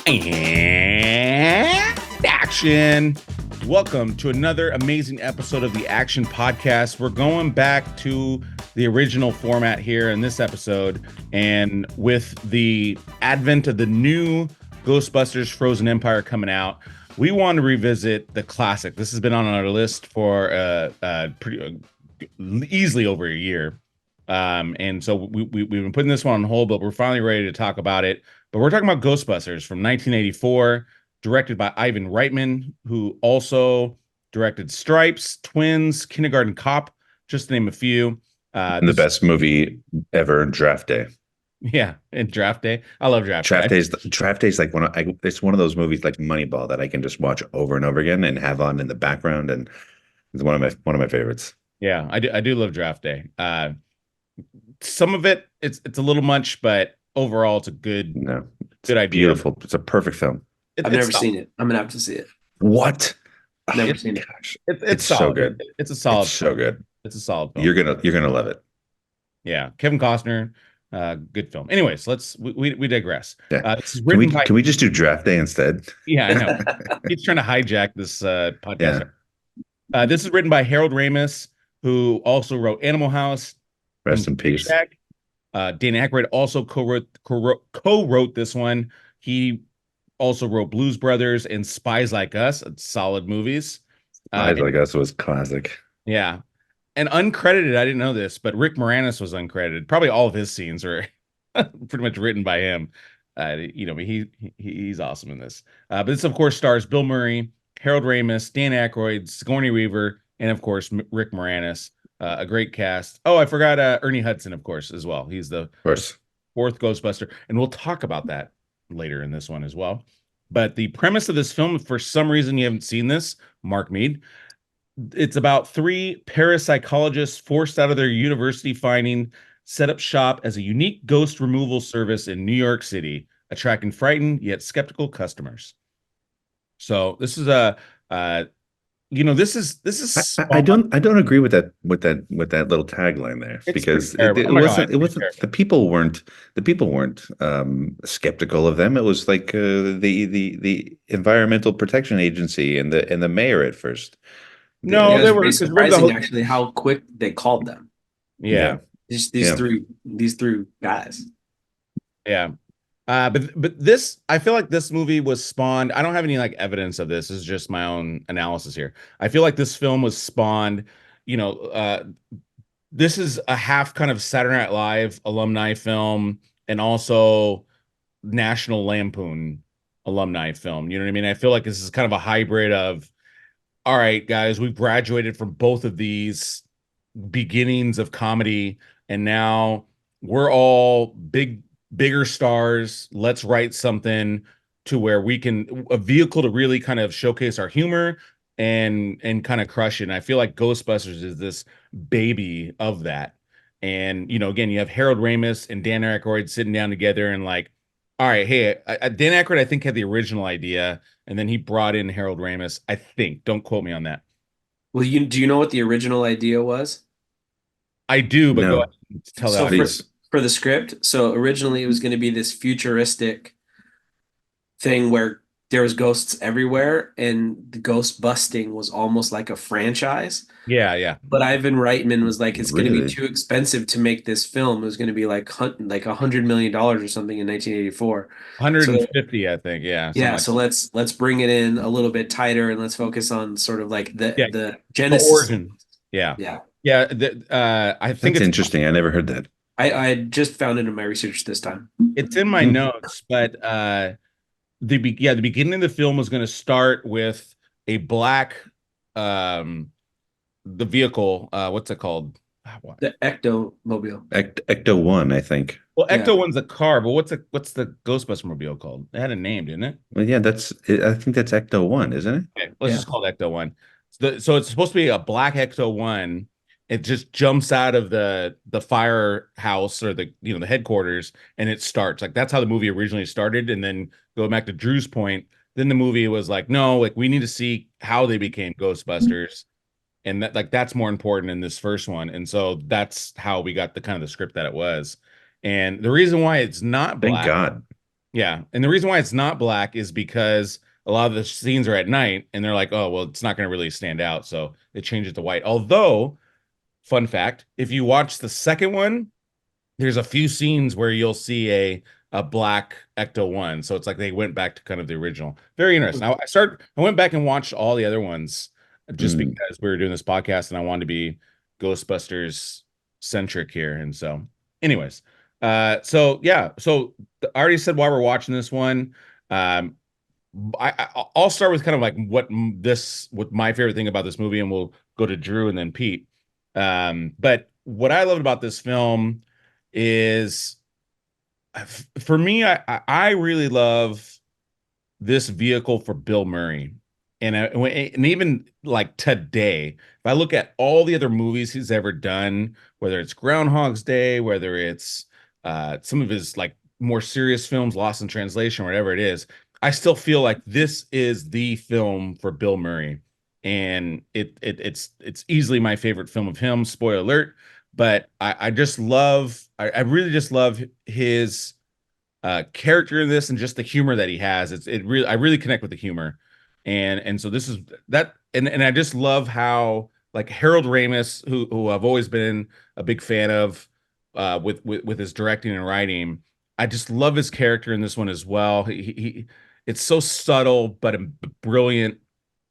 And action. Welcome to another amazing episode of the Action Podcast. We're going back to the original format here in this episode. And with the advent of the new Ghostbusters Frozen Empire coming out, we want to revisit the classic. This has been on our list for easily over a year. And so we've been putting this one on hold, but we're finally ready to talk about it. But we're talking about Ghostbusters from 1984, directed by Ivan Reitman, who also directed Stripes, Twins, Kindergarten Cop, just to name a few. The best movie ever, Draft Day. Yeah, and Draft Day. I love Draft Day. Draft Day is like it's one of those movies like Moneyball that I can just watch over and over again and have on in the background, and it's one of my favorites. Yeah, I do love Draft Day. Some of it it's a little much, but overall it's a good idea. Beautiful. It's a perfect film. I've never seen it. I'm gonna have to see it. What? Never seen it. It's so good. It's a solid. It's so good. It's a solid film. You're gonna love it. Yeah, Kevin Costner, good film. Anyways, we digress. Yeah. Can we just do Draft Day instead? Yeah, I know. He's trying to hijack this podcast. Yeah. This is written by Harold Ramis, who also wrote Animal House. Rest in peace. Dan Aykroyd also co-wrote this one. He also wrote Blues Brothers and Spies Like Us. Solid movies. Spies Like Us was classic. Yeah. And uncredited, I didn't know this, but Rick Moranis was uncredited. Probably all of his scenes are pretty much written by him. He's awesome in this. But this, of course, stars Bill Murray, Harold Ramis, Dan Aykroyd, Sigourney Weaver, and, of course, Rick Moranis. A great cast. Oh, I forgot Ernie Hudson, of course, as well. He's the fourth Ghostbuster. And we'll talk about that later in this one as well. But the premise of this film, if for some reason you haven't seen this, Mark Mead, it's about three parapsychologists forced out of their university finding set up shop as a unique ghost removal service in New York City, attracting frightened yet skeptical customers. So this is this is I don't agree with that little tagline there, because it wasn't the people weren't skeptical of them. It was like the Environmental Protection Agency and the mayor at first. No, they were surprising actually how quick they called them. Yeah. These three guys. Yeah. But this, I feel like this movie was spawned. I don't have any evidence of this. This is just my own analysis here. I feel like this film was spawned, this is a half kind of Saturday Night Live alumni film and also National Lampoon alumni film. You know what I mean? I feel like this is kind of a hybrid of, all right, guys, we've graduated from both of these beginnings of comedy, and now we're all bigger stars. Let's write something to where we can a vehicle to really kind of showcase our humor and kind of crush it. And I feel like Ghostbusters is this baby of that. And again, you have Harold Ramis and Dan Aykroyd sitting down together and all right, hey, Dan Aykroyd I think had the original idea, and then he brought in Harold Ramis. I think. Don't quote me on that. Well, do you know what the original idea was? I do, but go ahead and tell that. For the script, so originally it was going to be this futuristic thing where there was ghosts everywhere, and the ghost busting was almost like a franchise. Yeah. But Ivan Reitman was like, it's going to be too expensive to make this film. It was going to be like $100 million or something in 1984. 150, I think. Yeah. Yeah. So let's bring it in a little bit tighter, and let's focus on sort of like the genesis. The origin. Yeah. I think it's interesting. I never heard that. I just found it in my research this time. It's in my notes, but the beginning of the film was going to start with a black the vehicle. What's it called? The Ectomobile. Ecto-1, I think. Well, Ecto-1's a car, but what's the Ghostbuster mobile called? It had a name, didn't it? Well, yeah, I think that's Ecto-1, isn't it? Okay, let's just call it Ecto-1. So it's supposed to be a black Ecto-1. It just jumps out of the firehouse or the headquarters, and it starts. That's how the movie originally started. And then going back to Drew's point, then the movie was no, we need to see how they became Ghostbusters, and that's more important in this first one. And so that's how we got the kind of the script that it was. And the reason why it's not black, thank God, Yeah. And the reason why it's not black is because a lot of the scenes are at night and they're like, oh, well, it's not going to really stand out. So they change it to white. Although, fun fact, if you watch the second one, there's a few scenes where you'll see a black Ecto one. So it's like they went back to kind of the original. Very interesting. I went back and watched all the other ones just Mm. because we were doing this podcast and I wanted to be Ghostbusters centric here. And so, anyways, so yeah, so I already said why we're watching this one. Um, I'll start with kind of like what my favorite thing about this movie, and we'll go to Drew and then Pete. But what I loved about this film is, for me, I really love this vehicle for Bill Murray. And even like today, if I look at all the other movies he's ever done, whether it's Groundhog's Day, whether it's some of his like more serious films, Lost in Translation, whatever it is, I still feel like this is the film for Bill Murray. And it's easily my favorite film of him, spoiler alert. But I really just love his character in this and just the humor that he has. I really connect with the humor. And so this is that, and I just love how like Harold Ramis, who I've always been a big fan of with his directing and writing. I just love his character in this one as well. He it's so subtle but a brilliant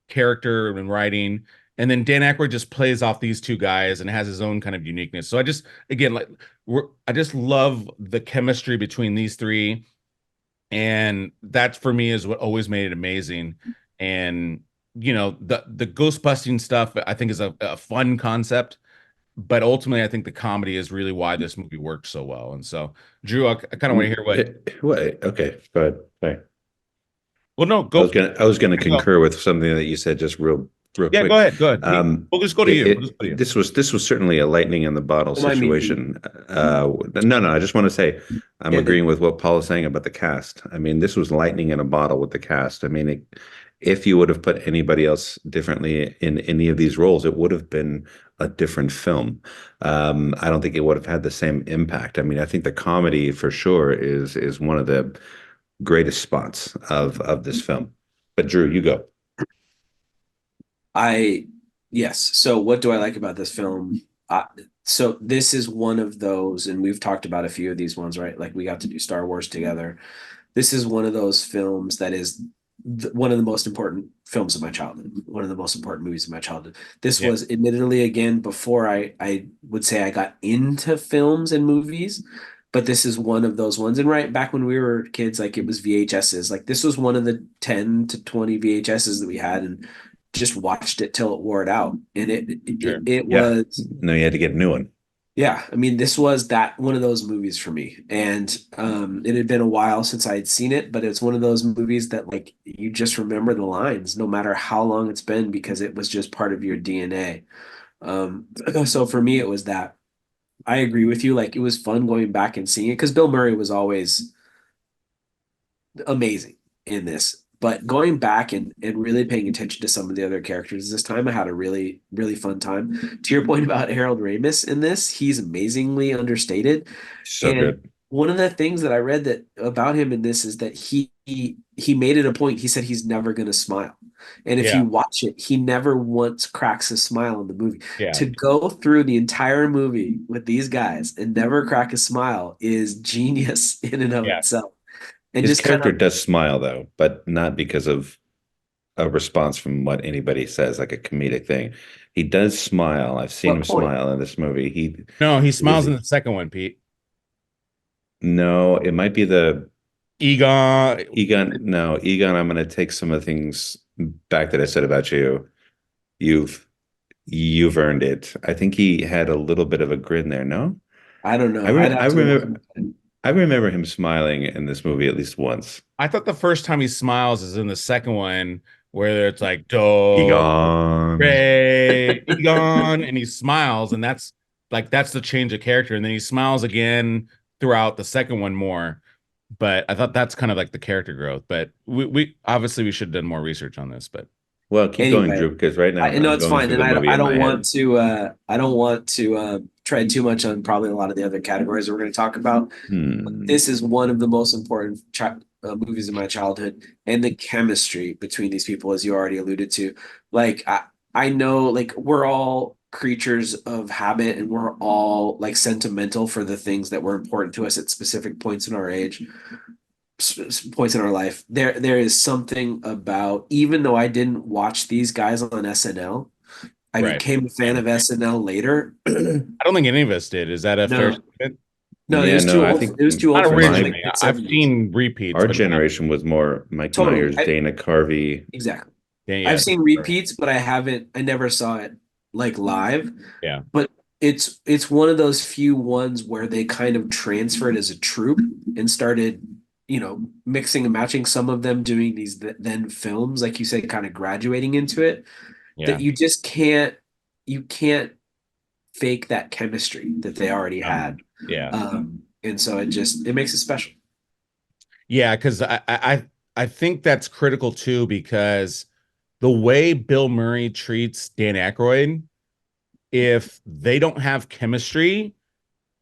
character and writing. And then Dan Aykroyd just plays off these two guys and has his own kind of uniqueness. So I just, again, like I just love the chemistry between these three, and that for me is what always made it amazing. And the ghost busting stuff I think is a fun concept, but ultimately I think the comedy is really why this movie works so well. And so, Drew, I kind of want to hear What? Okay, go ahead. Sorry. Well, no, go. I was gonna concur with something that you said just real Yeah, quick. go ahead. Go ahead. We'll just go to you. We'll just go to you. This was certainly a lightning in the bottle Don't mind me, Pete. situation. No, I just want to say I'm Yeah, agreeing with what Paul is saying about the cast. I mean, this was lightning in a bottle with the cast. I mean, if you would have put anybody else differently in any of these roles, it would have been a different film. I don't think it would have had the same impact. I mean, I think the comedy for sure is one of the greatest spots of this film. But Drew, you go. Yes. So what do I like about this film? So this is one of those, and we've talked about a few of these ones, right? Like we got to do Star Wars together. This is one of those films that is one of the most important films of my childhood, one of the most important movies of my childhood. This Yeah. was admittedly, again, before I would say I got into films and movies, but this is one of those ones. And right back when we were kids, like it was VHSs. Like this was one of the 10 to 20 VHSs that we had, and just watched it till it wore it out. And Sure. it Yeah. was, No, you had to get a new one. yeah, I mean, this was that one of those movies for me. And it had been a while since I had seen it, but it's one of those movies that like you just remember the lines no matter how long it's been, because it was just part of your DNA. So for me, it was that. I agree with you. Like it was fun going back and seeing it because Bill Murray was always amazing in this. But going back and really paying attention to some of the other characters this time, I had a really, really fun time. To your point about Harold Ramis in this, he's amazingly understated. So And good. one of the things that I read that about him in this is that he made it a point. He said he's never going to smile. And if Yeah. you watch it, he never once cracks a smile in the movie. Yeah. To go through the entire movie with these guys and never crack a smile is genius in and of Yeah. itself. And His just kind character of, does smile though, but not because of a response from what anybody says, like a comedic thing. He does smile. I've seen what him point? smile in this movie. No, he It was smiles in the second one, Pete. no, it might be the Egon. Egon. No, Egon, I'm going to take some of the things back that I said about you. You've earned it. I think he had a little bit of a grin there. No, I don't know. I re I'd I have to remember look. I remember him smiling in this movie at least once. I thought the first time he smiles is in the second one, where it's like, "Do Egon. Ray Egon," and he smiles, and that's the change of character. And then he smiles again throughout the second one more. But I thought that's kind of like the character growth. But we obviously we should have done more research on this. But Well, keep going, Anyway, Drew, because right now I know I'm it's going fine, through and the movie I in my don't head. want to tread too much on probably a lot of the other categories that we're going to talk about. Hmm. This is one of the most important movies in my childhood, and the chemistry between these people, as you already alluded to. Like I know, like we're all creatures of habit, and we're all like sentimental for the things that were important to us at specific points in our age, points in our life. There is something about, even though I didn't watch these guys on SNL, I Right. became a fan of SNL later. I don't think any of us did. Is that a fair No, statement? no, it Yeah, was too no, I old. think It was too Not old for us. It was my like originally. mid I've seventies. seen repeats, our but not generation was more Mike Totally. Myers, Dana Carvey. Exactly. yeah, I've yeah, seen repeats, but I never saw it like live. yeah, But it's one of those few ones where they kind of transferred as a troupe and started, mixing and matching, some of them doing these then films, like you said, kind of graduating into it, that yeah. you can't fake that chemistry that they already No. had. Yeah. And so it makes it special. Yeah, because I think that's critical too, because the way Bill Murray treats Dan Aykroyd, if they don't have chemistry,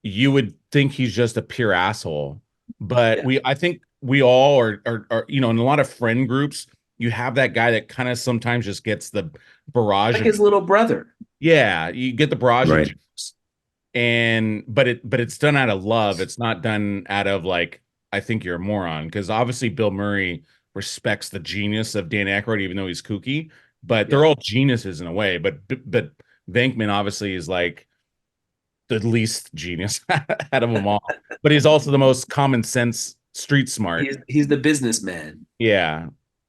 you would think he's just a pure asshole. But Yeah. I think we all are, in a lot of friend groups, you have that guy that kind of sometimes just gets the barrage Like of, his little brother. yeah, you get the barrage of Right. jokes, and but it's done out of love. It's not done out of like, I think you're a moron, because obviously Bill Murray respects the genius of Dan Aykroyd, even though he's kooky. But Yeah. they're all geniuses in a way. But Venkman obviously is like the least genius out of them all. But he's also the most common sense, street smart. He's the businessman. Yeah.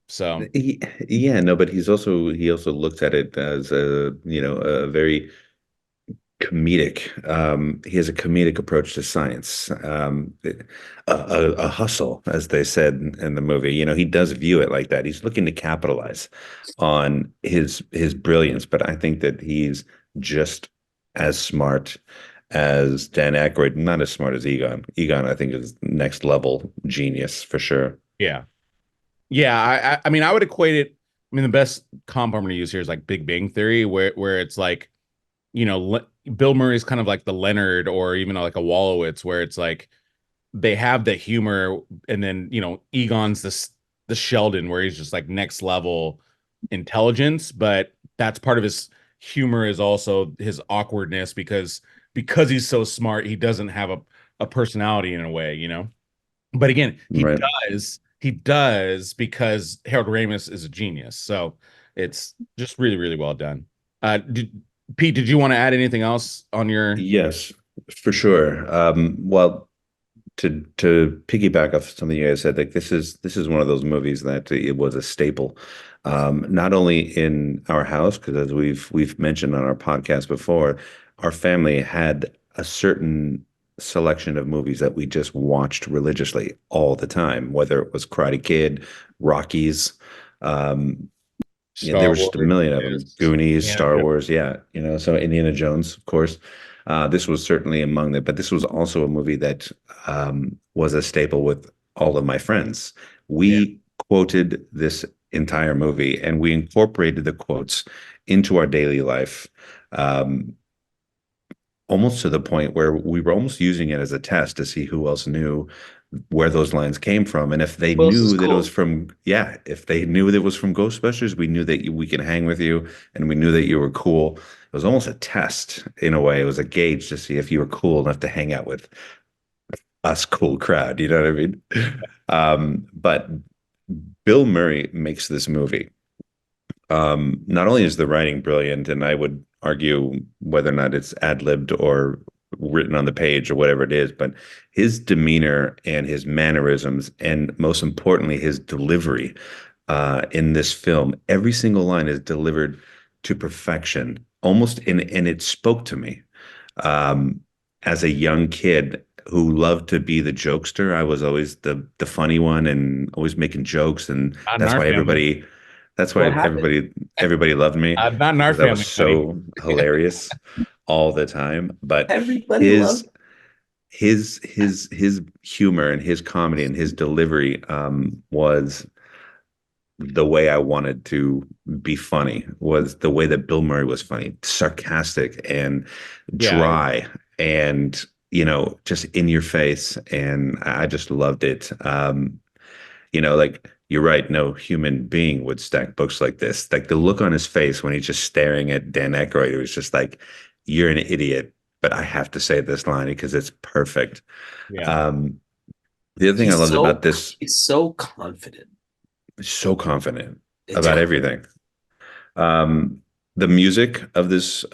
So Yeah, no, but he also looks at it as a very comedic. He has a comedic approach to science, a hustle, as they said in the movie. He does view it like that. He's looking to capitalize on his brilliance, but I think that he's just as smart as Dan Aykroyd, not as smart as Egon. Egon, I think, is next level genius for sure. yeah. Yeah, I mean, I would equate it. I mean, the best comp I'm going to use here is like Big Bang Theory, where it's like, Bill Murray's kind of like the Leonard, or even like a Wolowitz, where it's like they have the humor, and then Egon's the Sheldon, where he's just like next level intelligence, but that's part of his humor, is also his awkwardness, because he's so smart, he doesn't have a personality in a way. But again, Right. he does, because Harold Ramis is a genius. So it's just really, really well done. Pete, did you want to add anything else on your? Yes, for sure. Well, to piggyback off something you guys said, like this is one of those movies that it was a staple, not only in our house, because as we've mentioned on our podcast before, our family had a certain selection of movies that we just watched religiously all the time, whether it was Karate Kid, Rockies, um, yeah, there Star were just a Wars, million of them. yes. Goonies, Indiana Star Jones. Wars, yeah, so Indiana Jones, of course. This was certainly among them, but this was also a movie that was a staple with all of my friends. Yeah. We quoted this entire movie and we incorporated the quotes into our daily life, um, almost to the point where we were almost using it as a test to see who else knew where those lines came from. And if they Who else is knew that it was cool? from, yeah, if they knew that it was from Ghostbusters, we knew that we could hang with you and we knew that you were cool. It was almost a test in a way. It was a gauge to see if you were cool enough to hang out with us cool crowd. You know what I mean? But Bill Murray makes this movie. Not only is the writing brilliant, and I would argue whether or not it's ad-libbed or written on the page or whatever it is, but his demeanor and his mannerisms, and most importantly, his delivery in this film, every single line is delivered to perfection, almost and it spoke to me. Um, as a young kid who loved to be the jokester, I was always the funny one and always making jokes, and Not in that's our why family. What happened? everybody loved me Not in our because I was family, buddy. so hilarious all the time. But Everybody his loved. his humor and his comedy and his delivery was the way I wanted to be funny, was the way that Bill Murray was funny, sarcastic and Yeah, dry and just in your face. And I just loved it. Like you're right, no human being would stack books like this. Like the look on his face when he's just staring at Dan Aykroyd, it was just like, you're an idiot, but I have to say this line because it's perfect. Yeah. Um, the other thing I He's loved about so this, he's so confident. so confident It's about everything. Um, the music of this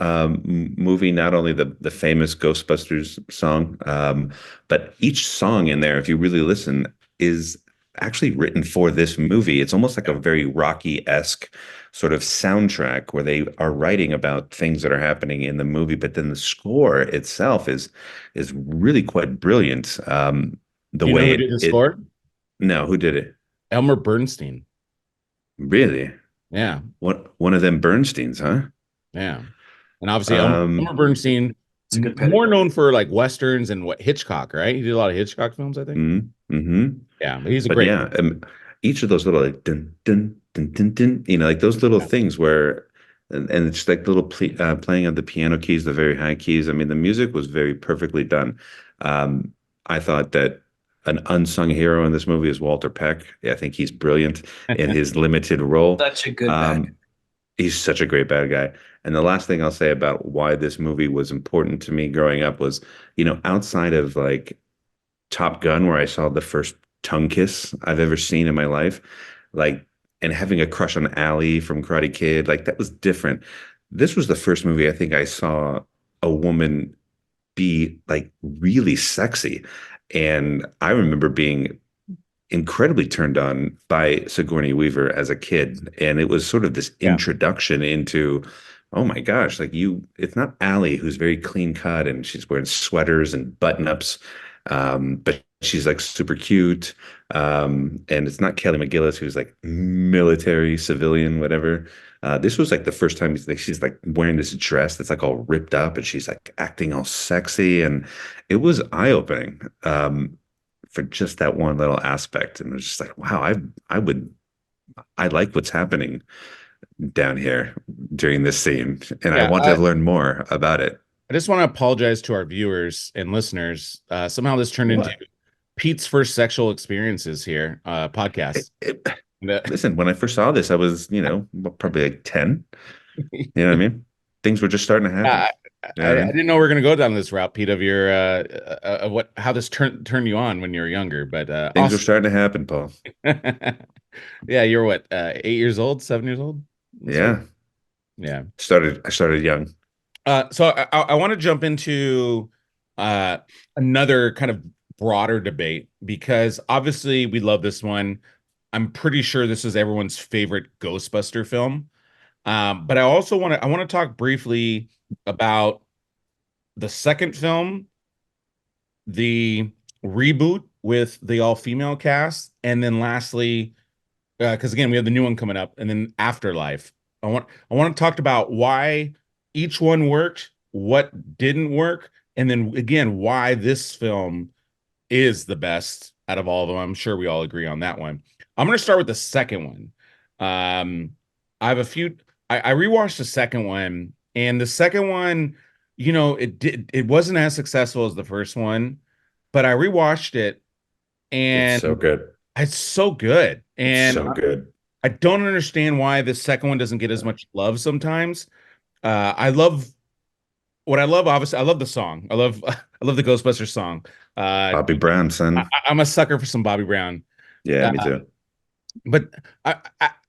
movie, not only the famous Ghostbusters song, but each song in there, if you really listen, is actually written for this movie. It's almost like a very Rocky-esque sort of soundtrack where they are writing about things that are happening in the movie, but then the score itself is really quite brilliant. The Do you know way who did it the it score? no, who did it? Elmer Bernstein. Really? Yeah. One of them Bernsteins, huh? Yeah. And obviously Elmer Um, Bernstein, a good more pedigree. known for like Westerns and what Hitchcock, right? He did a lot of Hitchcock films, I think. mm-hmm. Yeah, but he's a But great. yeah, each of those little like dun dun dun dun dun, like those little things where, and it's like little playing of the piano keys, the very high keys. I mean, the music was very perfectly done. Um, I thought that an unsung hero in this movie is Walter Peck. I think he's brilliant in his limited role. Such a good bad guy. Um, he's such a great bad guy. And the last thing I'll say about why this movie was important to me growing up was, outside of like Top Gun, where I saw the first tongue kiss I've ever seen in my life, like, and having a crush on Allie from Karate Kid, like that was different. This was the first movie I think I saw a woman be like really sexy. And I remember being incredibly turned on by Sigourney Weaver as a kid. And it was sort of this Yeah. introduction into, oh my gosh, like it's not Allie who's very clean cut and she's wearing sweaters and button ups. But she's like super cute. And it's not Kelly McGillis who's like military, civilian, whatever. This was like the first time she's like wearing this dress that's like all ripped up and she's like acting all sexy. And it was eye-opening. For just that one little aspect. And it was just like, wow, I like what's happening down here during this scene. And I Yeah. want to learn more about it. I just want to apologize to our viewers and listeners. Somehow this turned into What? Pete's first sexual experiences here, podcast. Listen, when I first saw this, I was, probably like 10. You know what I mean? Things were just starting to happen. I, You know what I I mean? didn't know we are going to go down this route, Pete, of your how this turned you on when you were younger, but Things were awesome. starting to happen, Paul. Yeah, you're what, 8 years old, 7 years old? That's right. Yeah. Yeah. I started young. So I want to jump into uh, another kind of broader debate because obviously we love this one. I'm pretty sure this is everyone's favorite Ghostbuster film. But I want to talk briefly about the second film, the reboot with the all-female cast, and then lastly, because again we have the new one coming up, and then Afterlife. I want to talk about why each one worked, what didn't work, and then again why this film is the best out of all of them. I'm sure we all agree on that one. I'm going to start with the second one. I have a few. I rewatched the second one, and the second one, it wasn't as successful as the first one, but I rewatched it, It's and so good. it's so good. It's And so good. I don't understand why the second one doesn't get as much love sometimes. I love what I love. Obviously, I love the song. I love the Ghostbusters song. Bobby Brown, son. I'm a sucker for some Bobby Brown. Yeah, Uh, me too. but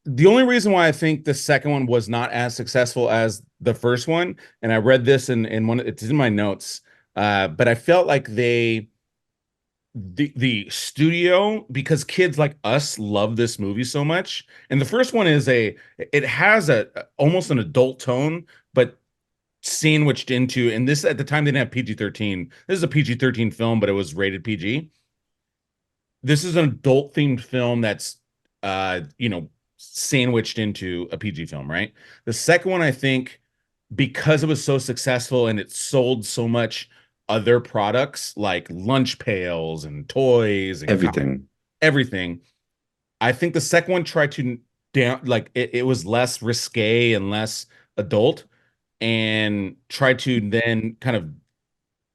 the only reason why I think the second one was not as successful as the first one, and I read this in one, it's in my notes, but I felt like the studio, because kids like us love this movie so much, and the first one it has a almost an adult tone, but sandwiched into, and this at the time they didn't have PG-13. This is a PG-13 film, but it was rated PG. This is an adult themed film that's sandwiched into a PG film, right? The second one, I think, because it was so successful and it sold so much other products like lunch pails and toys and Everything. everything, I think the second one tried to down, like it was less risque and less adult, and tried to then kind of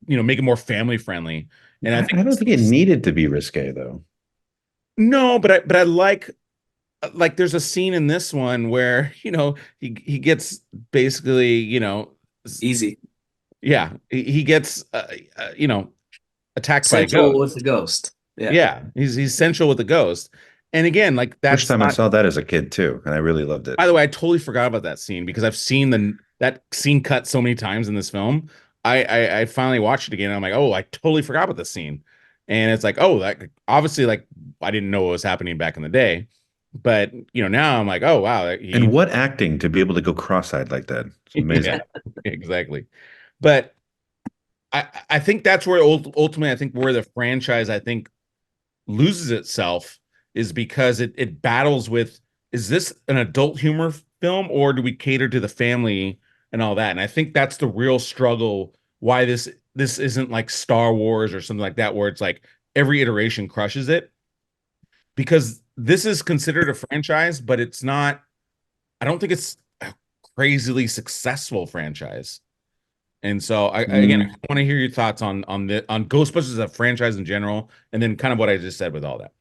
make it more family friendly. And I think I don't think it needed to be risque though. No, but I like there's a scene in this one where, he gets basically, Easy. yeah, he gets attacked by a Central ghost. with the ghost. Yeah. Yeah, he's central with the ghost. And again, like First that's time I not, saw that as a kid too, and I really loved it. by the way, I totally forgot about that scene because I've seen that scene cut so many times in this film. I finally watched it again and I'm like, oh, I totally forgot about this scene. And it's like, oh, that obviously, like, I didn't know what was happening back in the day. But now I'm like, oh wow, And he what acting to be able to go cross-eyed like that? It's yeah, amazing. exactly. But I think that's where ultimately I think where the franchise I think loses itself is because it battles with, is this an adult humor film or do we cater to the family and all that? And I think that's the real struggle why this isn't like Star Wars or something like that where it's like every iteration crushes it, because this is considered a franchise, but it's not, I don't think it's a crazily successful franchise. And so again, I Mm, want to hear your thoughts on Ghostbusters as a franchise in general, and then kind of what I just said with all that.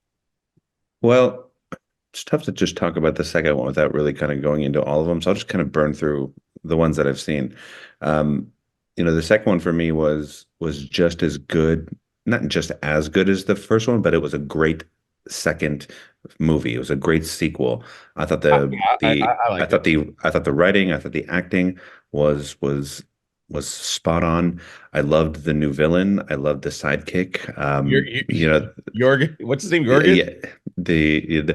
well, it's tough to just talk about the second one without really kind of going into all of them. So I'll just kind of burn through the ones that I've seen. Um, the second one for me was just as good, not just as good as the first one, but it was a great second movie. It was a great sequel. I thought I liked it. I thought the writing, I thought the acting was spot on. I loved the new villain. I loved the sidekick. You're, Jorgen, what's his name? Jorgen? Yeah, the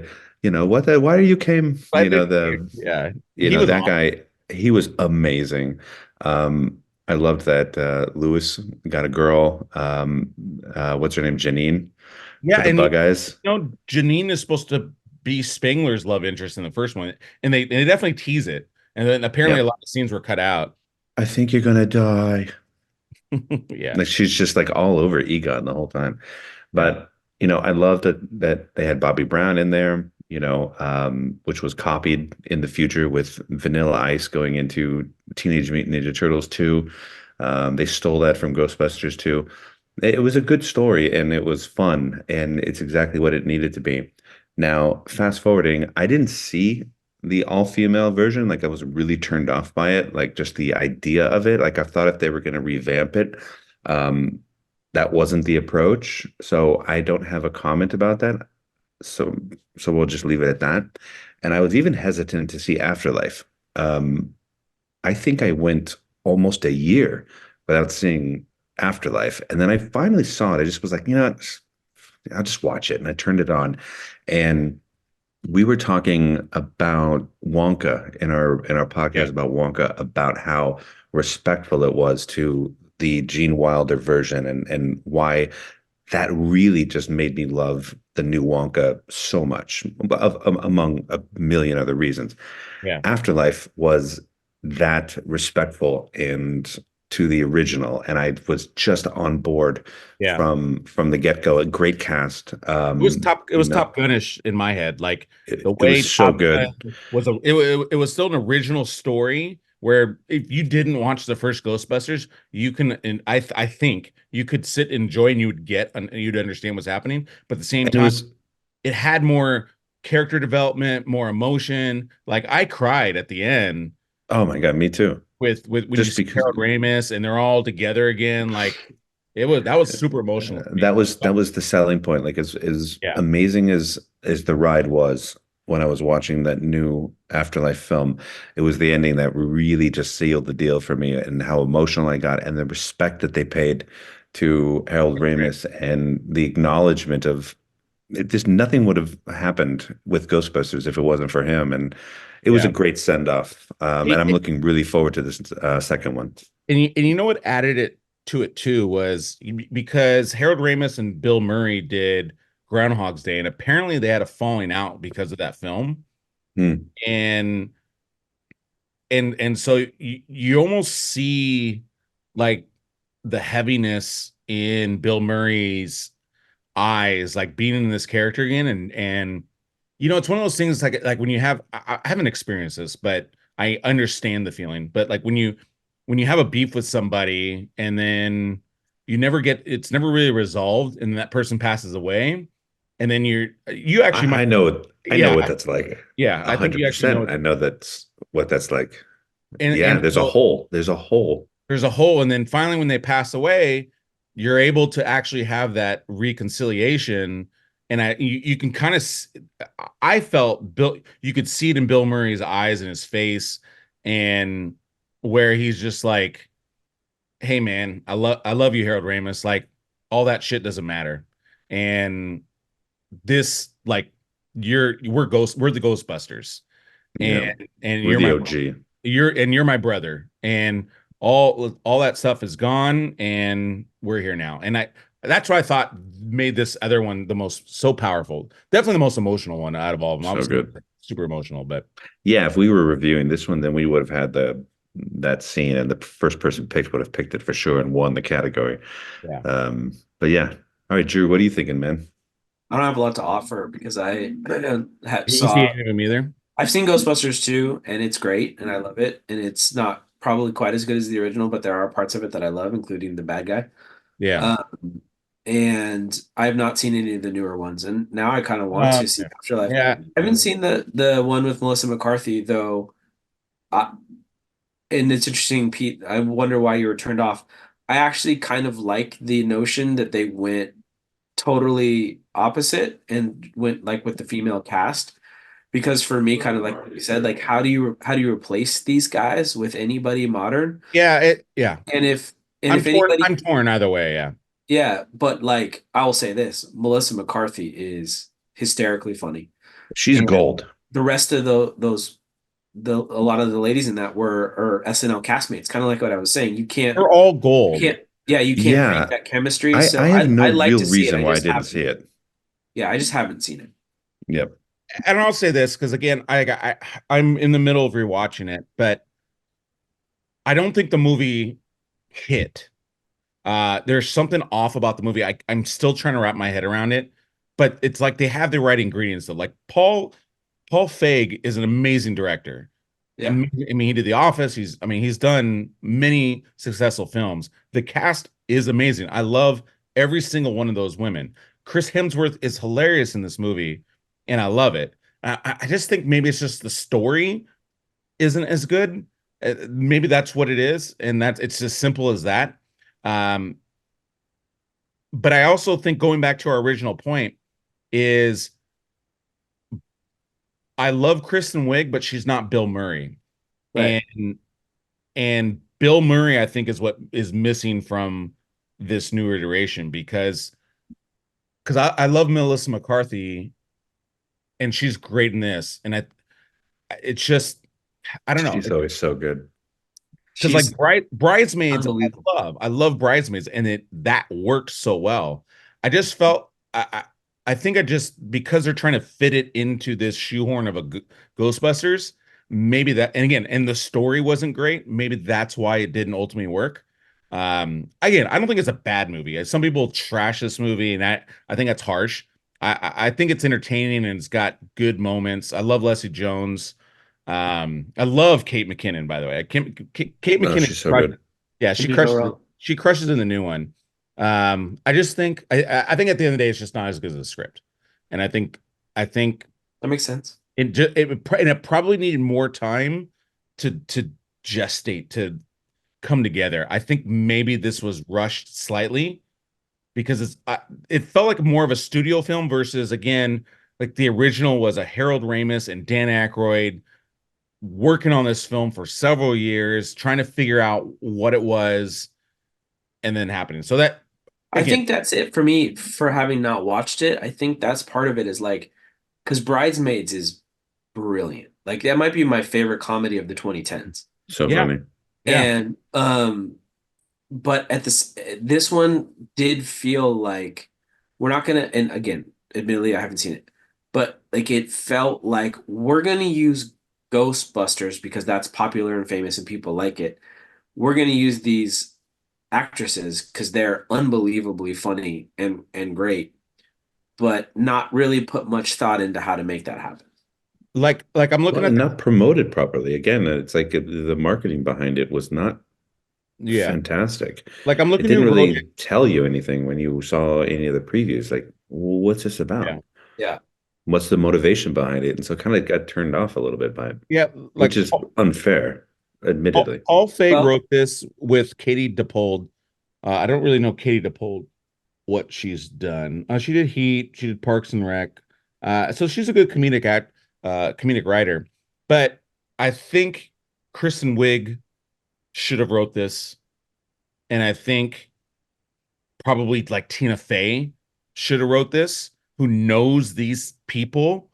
what the why are you came I think, yeah, he was that awesome. guy, he was amazing. I loved that Lewis got a girl, what's her name, Janine, Yeah, with the and bug eyes. Janine is supposed to be Spengler's love interest in the first one, and they definitely tease it, and then apparently a Yep. lot of scenes were cut out. I think you're gonna die. Yeah, Like she's just like all over Egon the whole time. yeah, But I love that they had Bobby Brown in there, which was copied in the future with Vanilla Ice going into Teenage Mutant Ninja Turtles 2. They stole that from Ghostbusters 2. It was a good story and it was fun and it's exactly what it needed to be. Now, fast forwarding, I didn't see the all-female version. Like I was really turned off by it, like just the idea of it. Like I thought if they were going to revamp it, um, that wasn't the approach. So I don't have a comment about that. So so we'll just leave it at that. And I was even hesitant to see Afterlife. Um, I think I went almost a year without seeing Afterlife. And then I finally saw it. I just was like, I'll just watch it. And I turned it on. And we were talking about Wonka in our yeah. podcast about Wonka, about how respectful it was to the Gene Wilder version and why that really just made me love the new Wonka so much, among a million other reasons. Yeah. Afterlife was that respectful and to the original, and I was just on board Yeah. from the get-go. A great cast. It was Top Gunish in my head. Like the It way was so Top good. Gun was it was still an original story where if you didn't watch the first Ghostbusters, you can, and I think you could sit enjoy and you would get and you'd understand what's happening. But at the same And it time, was, it had more character development, more emotion. Like I cried at the end oh my God, me too. with when you Just see because Harold Ramis and they're all together again. Like that was super emotional for me. that was the selling point. Like as Yeah. amazing as the ride was when I was watching that new Afterlife film, it was the ending that really just sealed the deal for me and how emotional I got and the respect that they paid to Harold Ramis and the acknowledgement of it. Just nothing would have happened with Ghostbusters if it wasn't for him. And it was a Yeah. great send off. And I'm looking really forward to this second one. And you know what added it to it too was because Harold Ramis and Bill Murray did Groundhog's Day, and apparently they had a falling out because of that film. Hmm. And and so you almost see like the heaviness in Bill Murray's eyes, like being in this character again, and it's one of those things like when you have I haven't experienced this, but I understand the feeling. But like when you have a beef with somebody and then it's never really resolved, and that person passes away, and then you actually I might, know I know yeah, what that's like. yeah, I think you actually know 100%. it. I know that's what that's like. Yeah, And there's a so hole. There's a hole. there's a hole, and then finally when they pass away, you're able to actually have that reconciliation. And you can kind of, I felt Bill, you could see it in Bill Murray's eyes and his face, and where he's just like, hey man, I love you, Harold Ramis, like all that shit doesn't matter. And this, like, we're the Ghostbusters, and Yeah. We're you're the my, OG. you're my brother, and all that stuff is gone, and we're here now. And that's what I thought made this other one the most so powerful. Definitely the most emotional one out of all of them. So Obviously, good. super emotional, but Yeah, if we were reviewing this one, then we would have had that scene, and the first person picked would have picked it for sure and won the category. yeah. But yeah. All right, Drew, what are you thinking, man? I don't have a lot to offer because I You didn't see saw any of them either. I've seen Ghostbusters 2 and it's great and I love it and it's not probably quite as good as the original, but there are parts of it that I love, including the bad guy. Yeah. Um, and I have not seen any of the newer ones, and now I kind of want to see Okay. Afterlife. Yeah. I haven't seen the one with Melissa McCarthy though. I, and it's interesting, Pete. I wonder why you were turned off. I actually kind of like the notion that they went totally opposite and went like with the female cast because for me, kind of like what you said, like how do you replace these guys with anybody modern? Yeah. And if I'm torn. anybody, I'm torn either way. Yeah. yeah, but like I will say this, Melissa McCarthy is hysterically funny, She's and gold. the rest of the a lot of the ladies in that were SNL castmates, kind of like what I was saying. They're all You gold. can't, yeah, you can't fake Yeah, that chemistry. I So have no I like real to see it. reason I why I just didn't see haven't. it. Yeah, I just haven't seen it. Yep. And I'll say this because again, I'm in the middle of rewatching it, but I don't think the movie hit. There's something off about the movie. I'm still trying to wrap my head around it, but it's like they have the right ingredients. Though, like Paul Feig is an amazing director. Yeah. I mean, he did The Office. He's done many successful films. The cast is amazing. I love every single one of those women. Chris Hemsworth is hilarious in this movie, and I love it. I just think maybe it's just the story isn't as good. Maybe that's what it is, and that's it's as simple as that. Um, but I also think going back to our original point is I love Kristen Wiig, but she's not Bill Murray. Right. And Bill Murray, I think, is what is missing from this new iteration because I love Melissa McCarthy and she's great in this. And it's just I don't know. She's always so good. Because like She's Bridesmaids, unbelievable. I love Bridesmaids, and that worked so well. I just felt I think I just because they're trying to fit it into this shoehorn of a Ghostbusters, maybe that, and again, and the story wasn't great. Maybe that's why it didn't ultimately work. Again, I don't think it's a bad movie. Some people trash this movie, and I think that's harsh. I think it's entertaining and it's got good moments. I love Leslie Jones. I love Kate McKinnon, by the way. Kate Oh, McKinnon, she's so good. yeah, Can do no wrong. she crushes in the new one. I just think I think at the end of the day, it's just not as good as the script, and I think That makes sense. and it probably needed more time to gestate to come together. I think maybe this was rushed slightly because it felt like more of a studio film versus again like the original was a Harold Ramis and Dan Aykroyd working on this film for several years, trying to figure out what it was, and then happening. So that I again, think that's it for me for having not watched it. I think that's part of it is like because Bridesmaids is brilliant. Like that might be my favorite comedy of the 2010s. So yeah, funny. yeah, And but at this one did feel like we're not gonna, and again, admittedly I haven't seen it, but like it felt like we're gonna use Ghostbusters because that's popular and famous and people like it. We're gonna use these actresses because they're unbelievably funny and great, but not really put much thought into how to make that happen. like I'm looking Well, at and not promoted properly. Again, it's like the marketing behind it was not yeah, fantastic. like I'm It looking didn't through Rogan. really tell you anything when you saw any of the previews. Like, what's this Yeah. about? Yeah. What's the motivation behind it? And so kind of got turned off a little bit by it, Yeah, which like is unfair, admittedly. Paul Feig Well, wrote this with Katie Dippold. I don't really know Katie Dippold what she's done. She did Heat, she did Parks and Rec. So she's a good comedic writer. But I think Kristen Wiig should have wrote this, and I think probably like Tina Fey should have wrote this, who knows these people.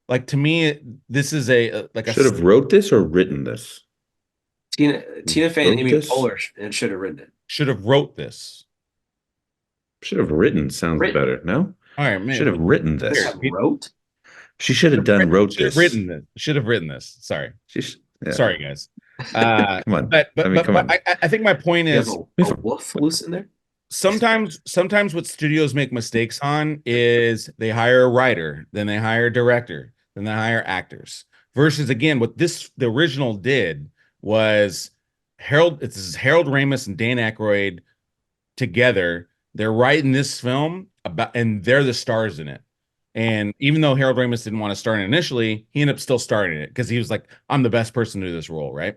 Like to me, this is like a Should have wrote this or written this? Tina Fey and Wrote Amy this? Poehler and should have written it. should have wrote this. Should have written sounds Written. better. No? All right, Should man. have written Should this. have wrote. She should have done wrote Should have this. written this. Should have written this. Sorry. Yeah. Sorry, guys. Come on. But I mean, come on. I think my point You have is a wolf loose in there. sometimes what studios make mistakes on is they hire a writer, then they hire a director, then they hire actors. Versus again, what the original did was it's Harold Ramis and Dan Aykroyd together. They're writing this film about, and they're the stars in it. And even though Harold Ramis didn't want to star in it initially, he ended up still starring in it because he was like, I'm the best person to do this role, right?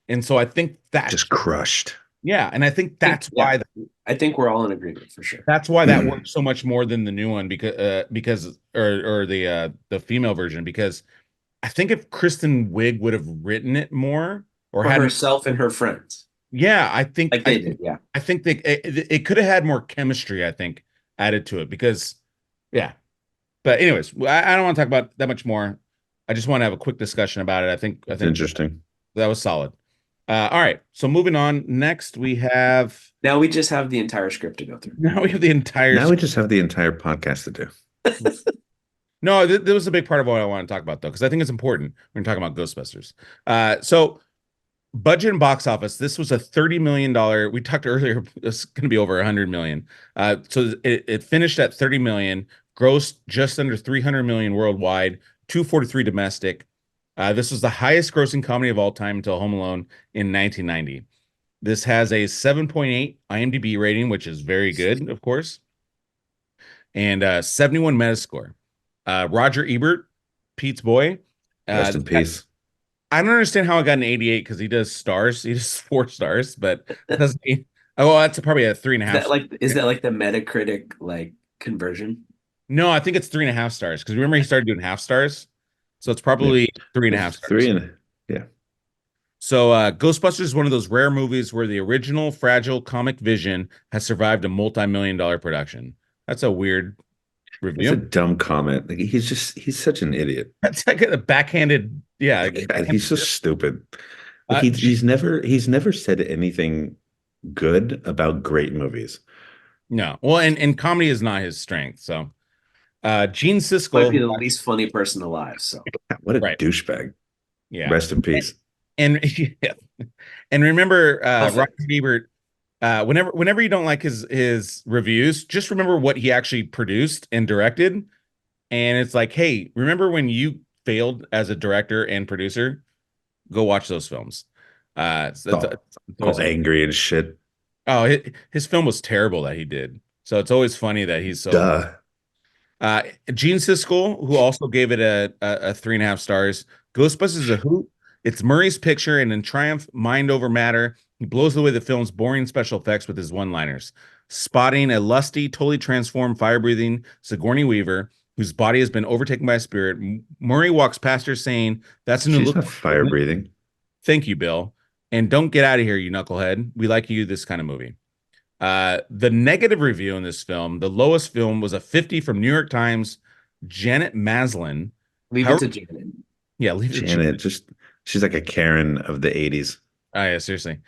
And so I think that Just crushed. yeah, and I think that's why I think we're all in agreement for sure. that's why that works so much more than the new one because or the female version, because I think if Kristen Wiig would have written it more or For had herself and her friends, yeah, I think like they did. Yeah. I think it could have had more chemistry, I think, added to it because yeah. But anyways, I don't want to talk about that much more. I just want to have a quick discussion about it. I think Interesting. that was solid. All right, so moving on. Next, we have Now we just have the entire script to go through. now we have the entire. Now we just have the entire podcast to do. No, that was a big part of what I want to talk about, though, because I think it's important when we're talking about Ghostbusters. So budget and box office. This was a $30 million. We talked earlier. It's going to be over 100 million. So it finished at 30 million, grossed just under 300 million worldwide, 243 domestic. This was the highest grossing comedy of all time until Home Alone in 1990. This has a 7.8 IMDb rating, which is very good, of course, and 71 Metascore. Roger Ebert, Pete's boy. Rest in peace. I don't understand how I got an 88 because he does stars. He does 4 stars, but doesn't he? Oh, that's probably a 3.5. Is that like the Metacritic like conversion? No, I think it's 3.5 stars because remember he started doing half stars, so it's probably 3.5 stars. Yeah. So Ghostbusters is one of those rare movies where the original fragile comic vision has survived a multi-million-dollar production. That's a weird review. It's a dumb comment. Like he's such an idiot. That's like a backhanded, yeah. God, he's so stupid. Uh, He's never said anything good about great movies. No, well, and comedy is not his strength. So, Gene Might be the Siskel, least funny person alive. So What a Right. douchebag. yeah, Rest in peace. and yeah. And remember, Perfect. Roger Ebert. Whenever you don't like his reviews, just remember what he actually produced and directed. And it's like, hey, remember when you failed as a director and producer? Go watch those films. All angry and shit. Oh, his film was terrible that he did. So it's always funny that he's so. Duh. Gene Siskel, who also gave it a 3.5 stars. Ghostbusters is a hoot. It's Murray's picture, and in Triumph, mind over matter, he blows away the film's boring special effects with his one-liners, spotting a lusty, totally transformed, fire-breathing Sigourney Weaver, whose body has been overtaken by a spirit. Murray walks past her, saying, "That's a new She's look." not fire breathing. Thank you, Bill. And don't get out of here, you knucklehead. We like you this kind of movie. The negative review in this film, the lowest film was a 50 from New York Times, Janet Maslin. leave it to Janet. Yeah, leave it to Janet, she's like a Karen of the 80s. Oh, yeah, seriously.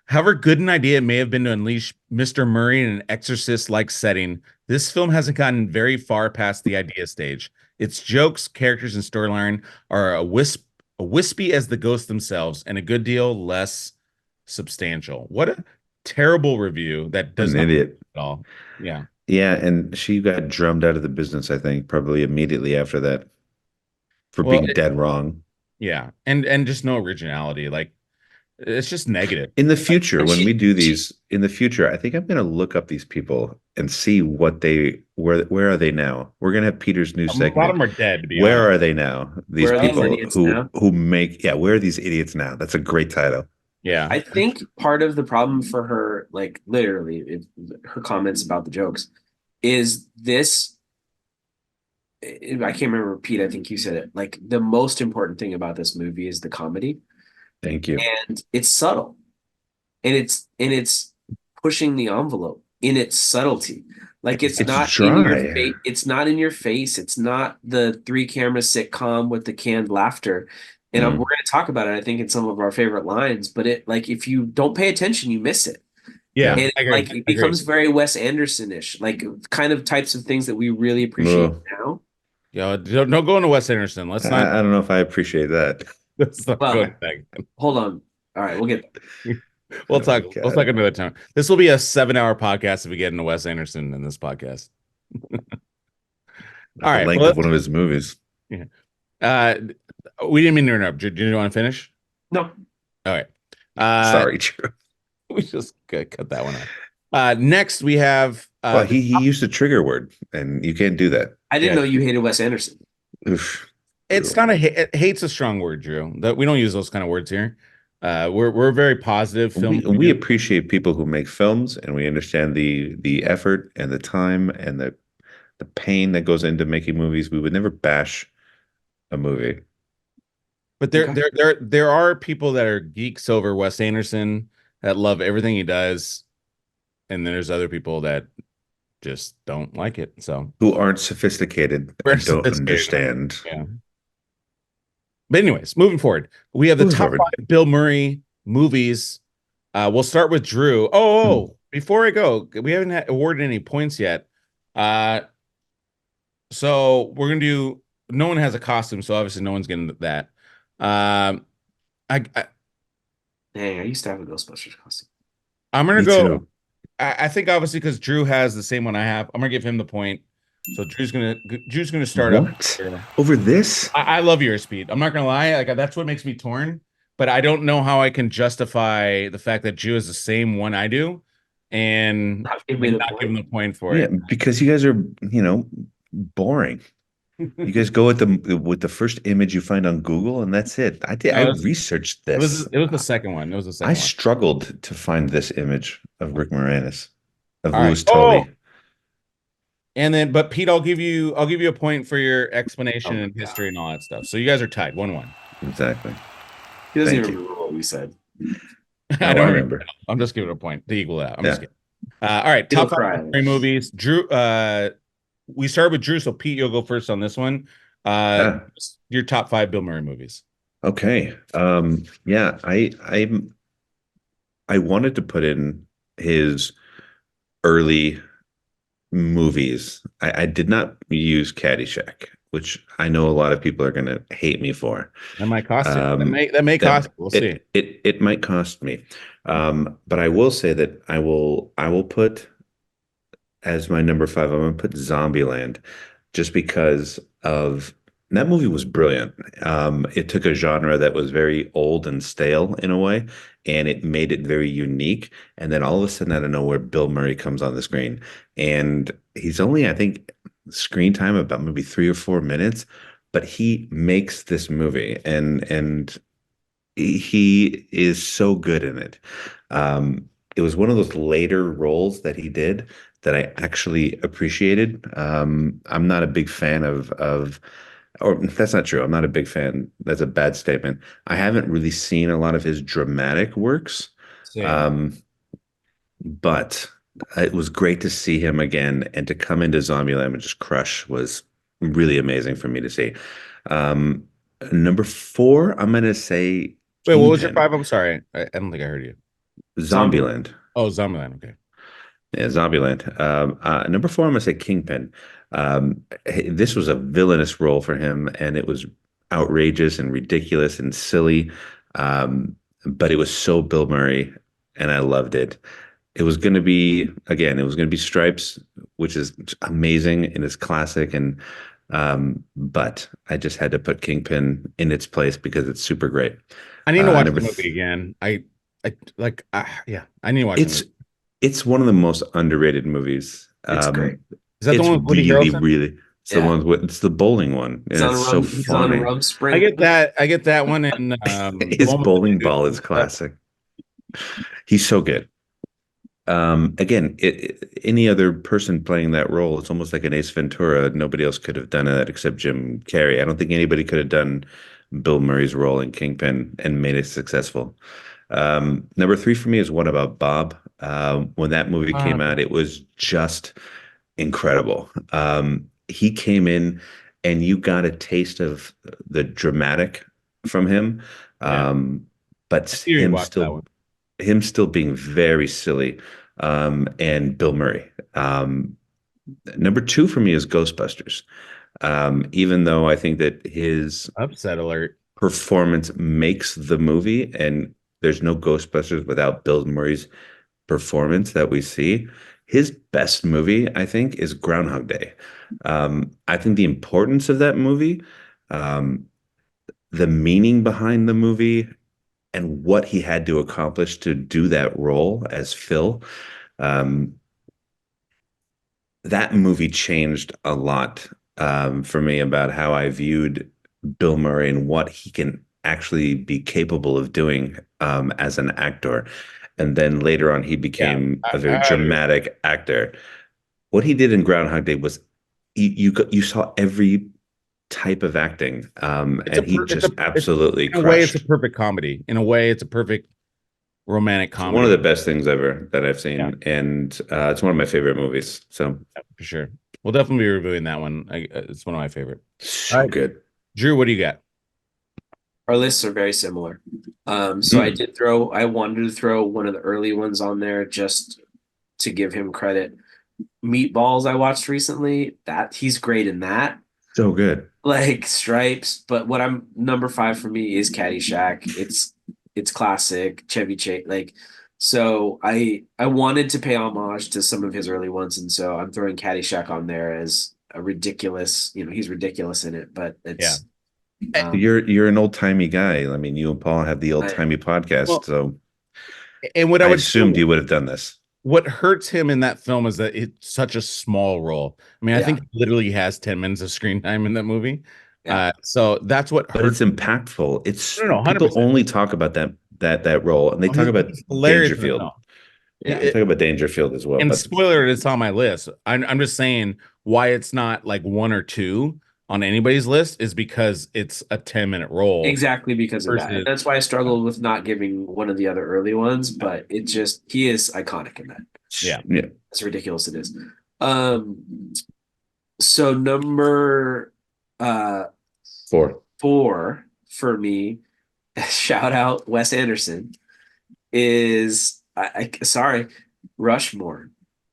However good an idea it may have been to unleash Mr. Murray in an exorcist-like setting, this film hasn't gotten very far past the idea stage. Its jokes, characters, and storyline are wispy as the ghosts themselves, and a good deal less substantial. What a terrible review that does An not idiot. at all. Yeah. Yeah, and she got drummed out of the business, I think, probably immediately after that for Well, being dead wrong. yeah. And just no originality. Like It's just negative. In the future, And when we she, do she, these, in the future, I think I'm going to look up these people and see where are they now? We're going to have Peter's new A lot of segment. them are dead, to be Where honest. are they now? These where are these Oh, people idiots now? who make, yeah, where are these idiots now? That's a great title. yeah. I think part of the problem for her, like literally, her comments about the jokes, is this. I can't remember, Pete. I think you said it. Like the most important thing about this movie is the comedy, Thank you. and it's subtle, and it's pushing the envelope in its subtlety. Like it's It's not in your dry. face. It's not in your face. It's not the three camera sitcom with the canned laughter. And we're Mm. going to talk about it, I think, in some of our favorite lines. But it, like, if you don't pay attention, you miss it. Yeah, Yeah. And I agree. like it I agree. becomes very Wes Anderson-ish, like kind of types of things that we really appreciate Well, now. Yo, don't go into Wes Anderson. Let's not I don't know if I appreciate that. let's not go Well, into that. hold on. All right, we'll get there. We'll Oh my talk. We'll talk God. another time. This will be a 7-hour podcast if we get into Wes Anderson in this podcast. All The right. length Well, of one of his movies. yeah. Uh, we didn't mean to interrupt. Do you want to finish? No, All right. Sorry, Drew. We just cut that one off. Next, we have Well, he used a trigger word, and you can't do that. I didn't Yeah. know you hated Wes Anderson. Oof. it's not hate's a strong word, Drew. That we don't use those kind of words here. We're a very positive film. We appreciate people who make films, and we understand the effort and the time and the pain that goes into making movies. We would never bash a movie. But there, Okay. there are people that are geeks over Wes Anderson that love everything he does, and then there's other people that just don't like it. So Who aren't sophisticated we're and don't sophisticated. understand. Yeah. But anyways, moving forward, we have the Moving top forward. 5 Bill Murray movies. We'll start with Drew. Before I go, we haven't awarded any points yet. So we're gonna do. No one has a costume, so obviously no one's getting that. I Dang, I used to have a Ghostbusters costume. I'm gonna Me go. too. I think obviously because Drew has the same one I have, I'm gonna give him the point. So Drew's gonna start up. What? Over this? I love your speed. I'm not gonna lie, like that's what makes me torn. But I don't know how I can justify the fact that Drew has the same one I do, and Not give me the not point. give him the point for Yeah, it. because you guys are, boring. You guys go with the first image you find on Google, and that's it. I researched It this. was the second one. It was the I second one. struggled to find this image of Rick Moranis, of All right. Louis Tully. And then, but Pete, I'll give you a point for your explanation Oh my and history God. and all that stuff. So you guys are tied, 1-1. Exactly. He doesn't Thank even you. remember what we said. Now I I don't remember. I'm just giving a point to equal that. I'm Yeah. just kidding. All right, It'll top 5 cry. Bill Murray movies. Drew, we started with Drew, so Pete, you'll go first on this one. Ah, Your top 5 Bill Murray movies. okay. Yeah, I wanted to put in his early movies. I did not use Caddyshack, which I know a lot of people are going to hate me for. That might cost you. Um, That may cost you. We'll see. it might cost me. But I will say that I will put as my number 5. I'm going to put Zombieland, just because of that movie was brilliant. It took a genre that was very old and stale in a way, and it made it very unique. And then all of a sudden, out of nowhere, Bill Murray comes on the screen, and he's only, I think, screen time about maybe 3 or 4 minutes, but he makes this movie, and he is so good in it. It was one of those later roles that he did that I actually appreciated. I'm not a big fan or that's not true. I'm not a big fan. That's a bad statement. I haven't really seen a lot of his dramatic works, Same. but it was great to see him again, and to come into Zombieland and just crush was really amazing for me to see. Um, Number 4, I'm gonna say Wait, what was your Kingpin. 5? I'm sorry. I don't think I heard you. Zombieland. Oh, Zombieland. Okay. Yeah, Zombieland. Number 4, I'm gonna say Kingpin. This was a villainous role for him, and it was outrageous and ridiculous and silly. But it was so Bill Murray, and I loved it. It was going to be, again, it was going to be Stripes, which is amazing and is classic, and but I just had to put Kingpin in its place because it's super great. I need to watch Number the movie again. Yeah, I need to watch It's it. it's one of the most underrated movies. It's great. Is that the It's one with Woody really, Harrelson? really. It's the Yeah. one with it's the bowling one, and it's so He's on a funny. rum I spree. get that. I get that one, and the His one with the bowling dude ball and is stuff. classic. He's so good. Again, any other person playing that role, it's almost like an Ace Ventura. Nobody else could have done that except Jim Carrey. I don't think anybody could have done Bill Murray's role in Kingpin and made it successful. Number three for me is What About Bob? When that movie came out, it was just incredible. He came in and you got a taste of the dramatic from him, Yeah, but I see you watched that one. him still being very silly. And Bill Murray. Number two for me is Ghostbusters. Even though I think that his Upset alert. performance makes the movie, and there's no Ghostbusters without Bill Murray's performance that we see. His best movie, I think, is Groundhog Day. I think the importance of that movie, um, the meaning behind the movie, and what he had to accomplish to do that role as Phil, um, that movie changed a lot for me about how I viewed Bill Murray and what he can actually be capable of doing as an actor. And then later on, he Yeah, became a very I agree. dramatic actor. What he did in Groundhog Day was you saw every type of acting, and he just It's absolutely in a way, it's a crushed. perfect comedy. In a way, it's a perfect romantic It's one of the comedy. best things ever that I've Yeah, seen, and it's one of my favorite movies. So for sure. We'll definitely be reviewing that one. It's one of my favorite. All so right, good. Drew, what do you got? Our lists are very similar. So Mm. I wanted to throw one of the early ones on there just to give him credit. Meatballs I watched recently, that he's great in that. So good. Like Stripes, but what I'm number five for me is Caddyshack. It's classic Chevy Chase. Like, so I wanted to pay homage to some of his early ones, and so I'm throwing Caddyshack on there as a ridiculous. He's ridiculous in it, but Yeah. it's um You're an old timey guy. I mean, you and Paul have the old I, timey podcast, Well, so and what I I would assumed you would have done this. what hurts him in that film is that it's such a small role. I mean, I yeah, think he literally has 10 minutes of screen time in that movie. yeah. So that's what But it's hurts. impactful. It's No, no, people 100%. only talk about that role, and they Oh, talk about he's hilarious in the Dangerfield. film. Yeah, Yeah. they talk about Dangerfield as well. And But spoiler, it's on my list. I'm just saying why it's not like one or two on anybody's list is because it's a 10-minute role Exactly because of that. And versus that's why I struggled with not giving one of the other early ones, but it just he is iconic in that. yeah. yeah, That's ridiculous it is. Um so number uh four. four for me, shout out Wes Anderson, is sorry, Rushmore.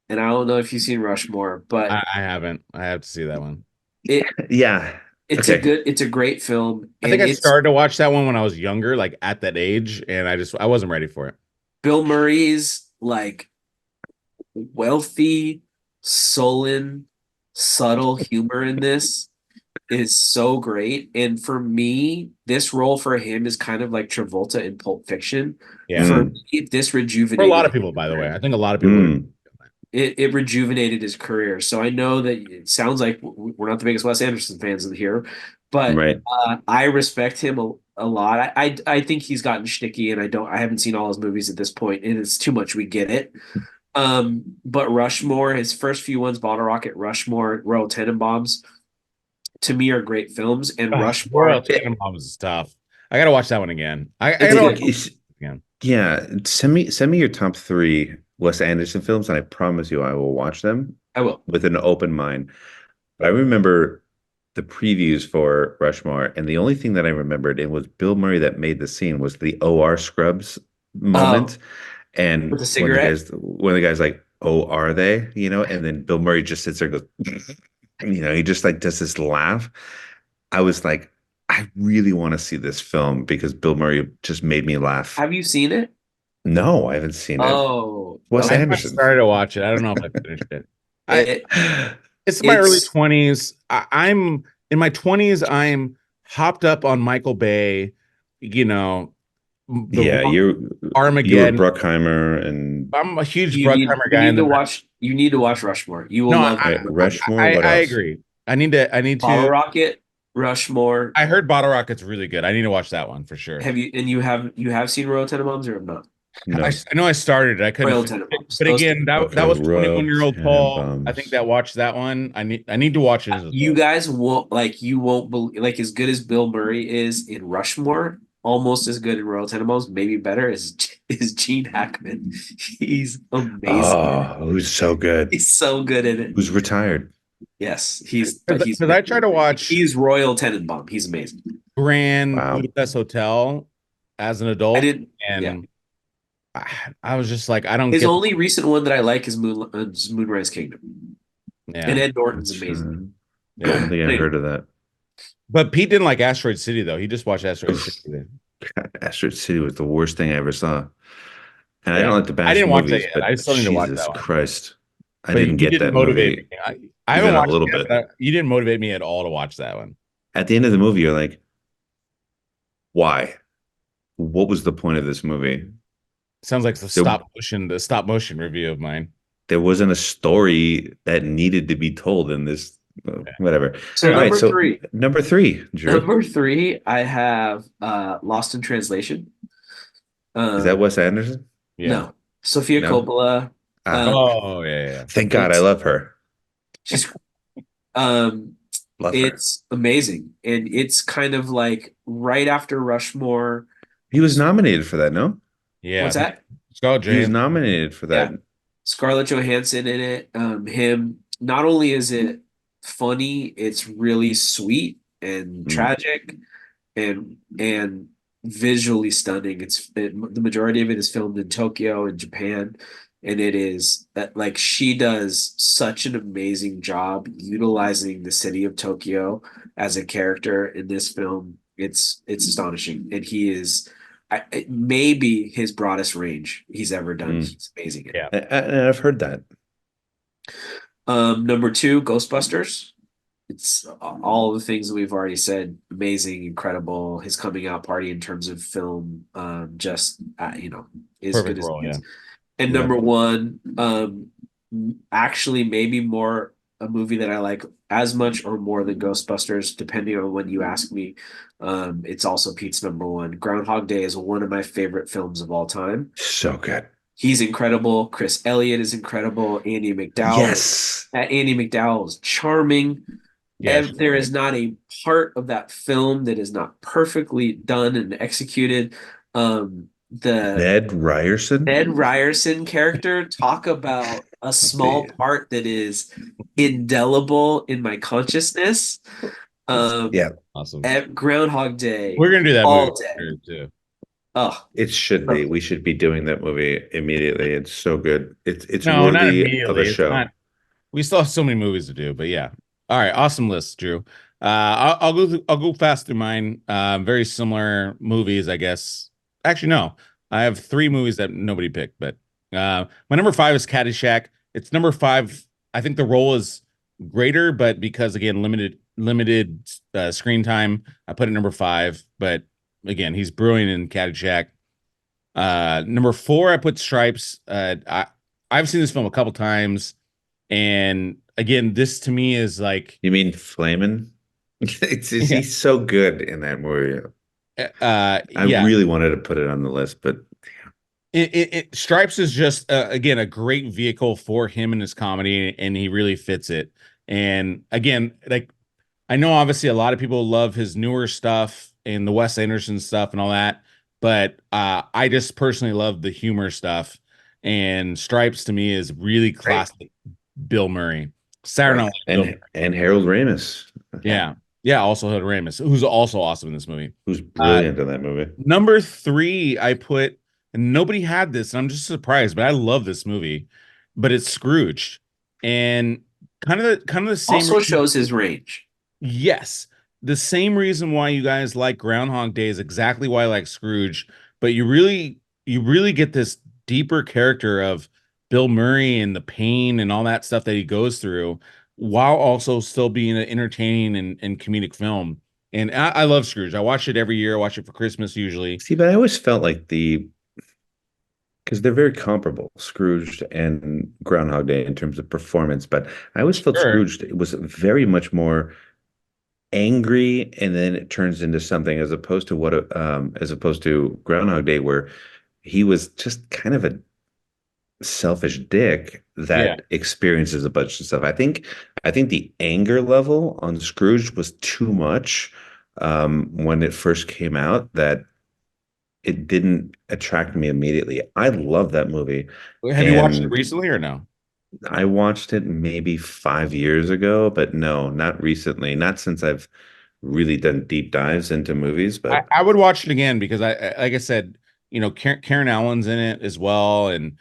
And I don't know if you've seen Rushmore, but I haven't. I have to see that one. it Yeah. Okay. it's a great film, I think and I it's started to watch that one when I was younger, like at that age, and I wasn't ready for it. Bill Murray's like wealthy, sullen, subtle humor in this is so great. And for me, this role for him is kind of like Travolta in Pulp Fiction. Yeah. For Mm, me, this For a lot rejuvenated of his people, by the way. career. I think a lot of people would. mm. It rejuvenated his career. So I know that it sounds like we're not the biggest Wes Anderson fans in here, but Right. I respect him a lot. I think he's gotten shticky, and I haven't seen all his movies at this point, and it's too much. We get it. But Rushmore, his first few ones, Bottle Rocket, Rushmore, Royal Tenenbaums, to me are great films. And Royal Rushmore, Tenenbaums is tough. I gotta watch that one again. I it's gotta watch good. it again. Yeah. Send me your top three Wes Anderson films, and I promise you I will watch them I will. with an open mind. But I remember the previews for Rushmore, and the only thing that I remembered, it was Bill Murray that made the scene, was the OR Scrubs Oh, moment. with And a cigarette. when the guy's like, "Oh, are they?" And then Bill Murray just sits there and goes, he just like does this laugh. I was like, I really want to see this film because Bill Murray just made me laugh. Have you seen it? No, I haven't seen it. Oh, Wes I okay. Anderson. started to watch it. I don't know if I finished it. I It It's my early it's 20s. I'm in my 20s. I'm hopped up on Michael Bay, you know, the Yeah, you were Armageddon. Bruckheimer and I'm a huge You need Bruckheimer you guy need in to the watch you need to watch Rushmore. You will no, love all right, Rushmore. What I else? agree. I need to. Bottle Rocket, Rushmore. I heard Bottle Rocket's really good. I need to watch that one for sure. Have you and you have seen Royal Tenenbaums or have not? No. I know I started it. I couldn't Royal finish it. Tenenbaums. But Those two. again, that Okay, was Royal 21-year-old Paul. I think Tenenbaums. that watched that one. I need to watch it as You well. guys won't like you won't believe like as good as Bill Murray is in Rushmore, almost as good in Royal Tenenbaums, maybe better is Gene Hackman. He's amazing. Oh, who's so good? He's so good in it. Who's retired? Yes, he's Because I try to watch he's Royal Tenenbaum. He's amazing. Grand Wow. Budapest Hotel as an I adult, didn't. Yeah, and I was just like, I don't his get. only recent one that I like is Moonrise Kingdom, and Yeah, Ed Norton's That's amazing. I yeah. don't think I heard of that. But Pete didn't like Asteroid City though. He just watched Asteroid City. God, Asteroid City was the worst thing I ever saw. And I Yeah, don't like the I Bash didn't watch that movies, yet. but I still need to watch Jesus that one. Christ. I But didn't you get didn't that motivate movie me. I haven't even a watched little it yet, bit. but you didn't motivate me at all to watch that one. At the end of the movie, you're like, why? What was the point of this movie? Sounds like the stop motion review of mine. There wasn't a story that needed to be told in this, whatever. So All right, number so three, number three, Drew. number three, I have Lost in Translation. Is that Wes Anderson? Yeah. No, Sofia No? Coppola. Ah. Oh yeah. Thank God, I love her. She's um, Love her. it's amazing, and it's kind of like right after Rushmore. He was nominated for that, no? Yeah. What's that? Scarlett He was Johansson. nominated for that. Yeah. Scarlett Johansson in it. Him. Not only is it funny, it's really sweet and tragic, and visually stunning. The majority of it is filmed in Tokyo in Japan, and it is like she does such an amazing job utilizing the city of Tokyo as a character in this film. It's astonishing, and he is. It may be his broadest range he's ever done. He's amazing. Yeah. I've heard that. Number two, Ghostbusters. It's all the things that we've already said. Amazing, incredible. His coming out party in terms of film, just is Perfect good as role, it gets. yeah. And Yeah. number one, actually maybe more a movie that I like as much or more than Ghostbusters, depending on when you ask me. It's also Pete's number one. Groundhog Day is one of my favorite films of all time. So good. He's incredible. Chris Elliott is incredible. Andy McDowell. Yes. Andy McDowell is charming. Yeah. There is not a part of that film that is not perfectly done and executed. The Ned Ryerson. Ned Ryerson character, talk about a small part that is indelible in my consciousness. Yeah. Awesome. At Groundhog Day, We're gonna do that all movie day. too. Oh, It should be. We should be doing that movie immediately. It's so good. It's No, not worthy of immediately. a It's show. not. We still have so many movies to do, but yeah. All right, awesome list, Drew. I'll go fast through mine. Very similar movies, I guess. Actually, no. I have three movies that nobody picked, but my number five is Caddyshack. It's number five. I think the role is greater, but because again, limited screen time, I put it number five. But again, he's brilliant in Caddyshack. Number four, I put Stripes. I've seen this film a couple times, and again, this to me is like You mean Flamin'? He's so good in that movie. I really wanted to put it on the list, but Stripes is just again a great vehicle for him and his comedy, and he really fits it. And again, like I know obviously a lot of people love his newer stuff and the Wes Anderson stuff and all that, but I just personally love the humor stuff. And Stripes to me is really classic Bill Murray. Saturday Night Live and Harold Ramis. Yeah, also Harold Ramis, who's also awesome in this movie. Who's brilliant in that movie. Number three, I put, and nobody had this, and I'm just surprised, but I love this movie. But it's Scrooge, and kind of the same. Also shows his range. Yes, the same reason why you guys like Groundhog Day is exactly why I like Scrooge. But you really get this deeper character of Bill Murray and the pain and all that stuff that he goes through, while also still being an entertaining and comedic film. And I love Scrooge. I watch it every year. I watch it for Christmas usually. See, but I always felt like because they're very comparable, Scrooge and Groundhog Day in terms of performance, but I always felt Sure. Scrooge was very much more angry, and then it turns into something as opposed to Groundhog Day, where he was just kind of a selfish dick Yeah. that experiences a bunch of stuff. I think the anger level on Scrooge was too much when it first came out, that it didn't attract me immediately. I love that movie, Have you watched it and recently or no? I watched it maybe 5 years ago, but no, not recently. Not since I've really done deep dives into movies, I, but I would watch it again because like I said, Karen Allen's in it as well, and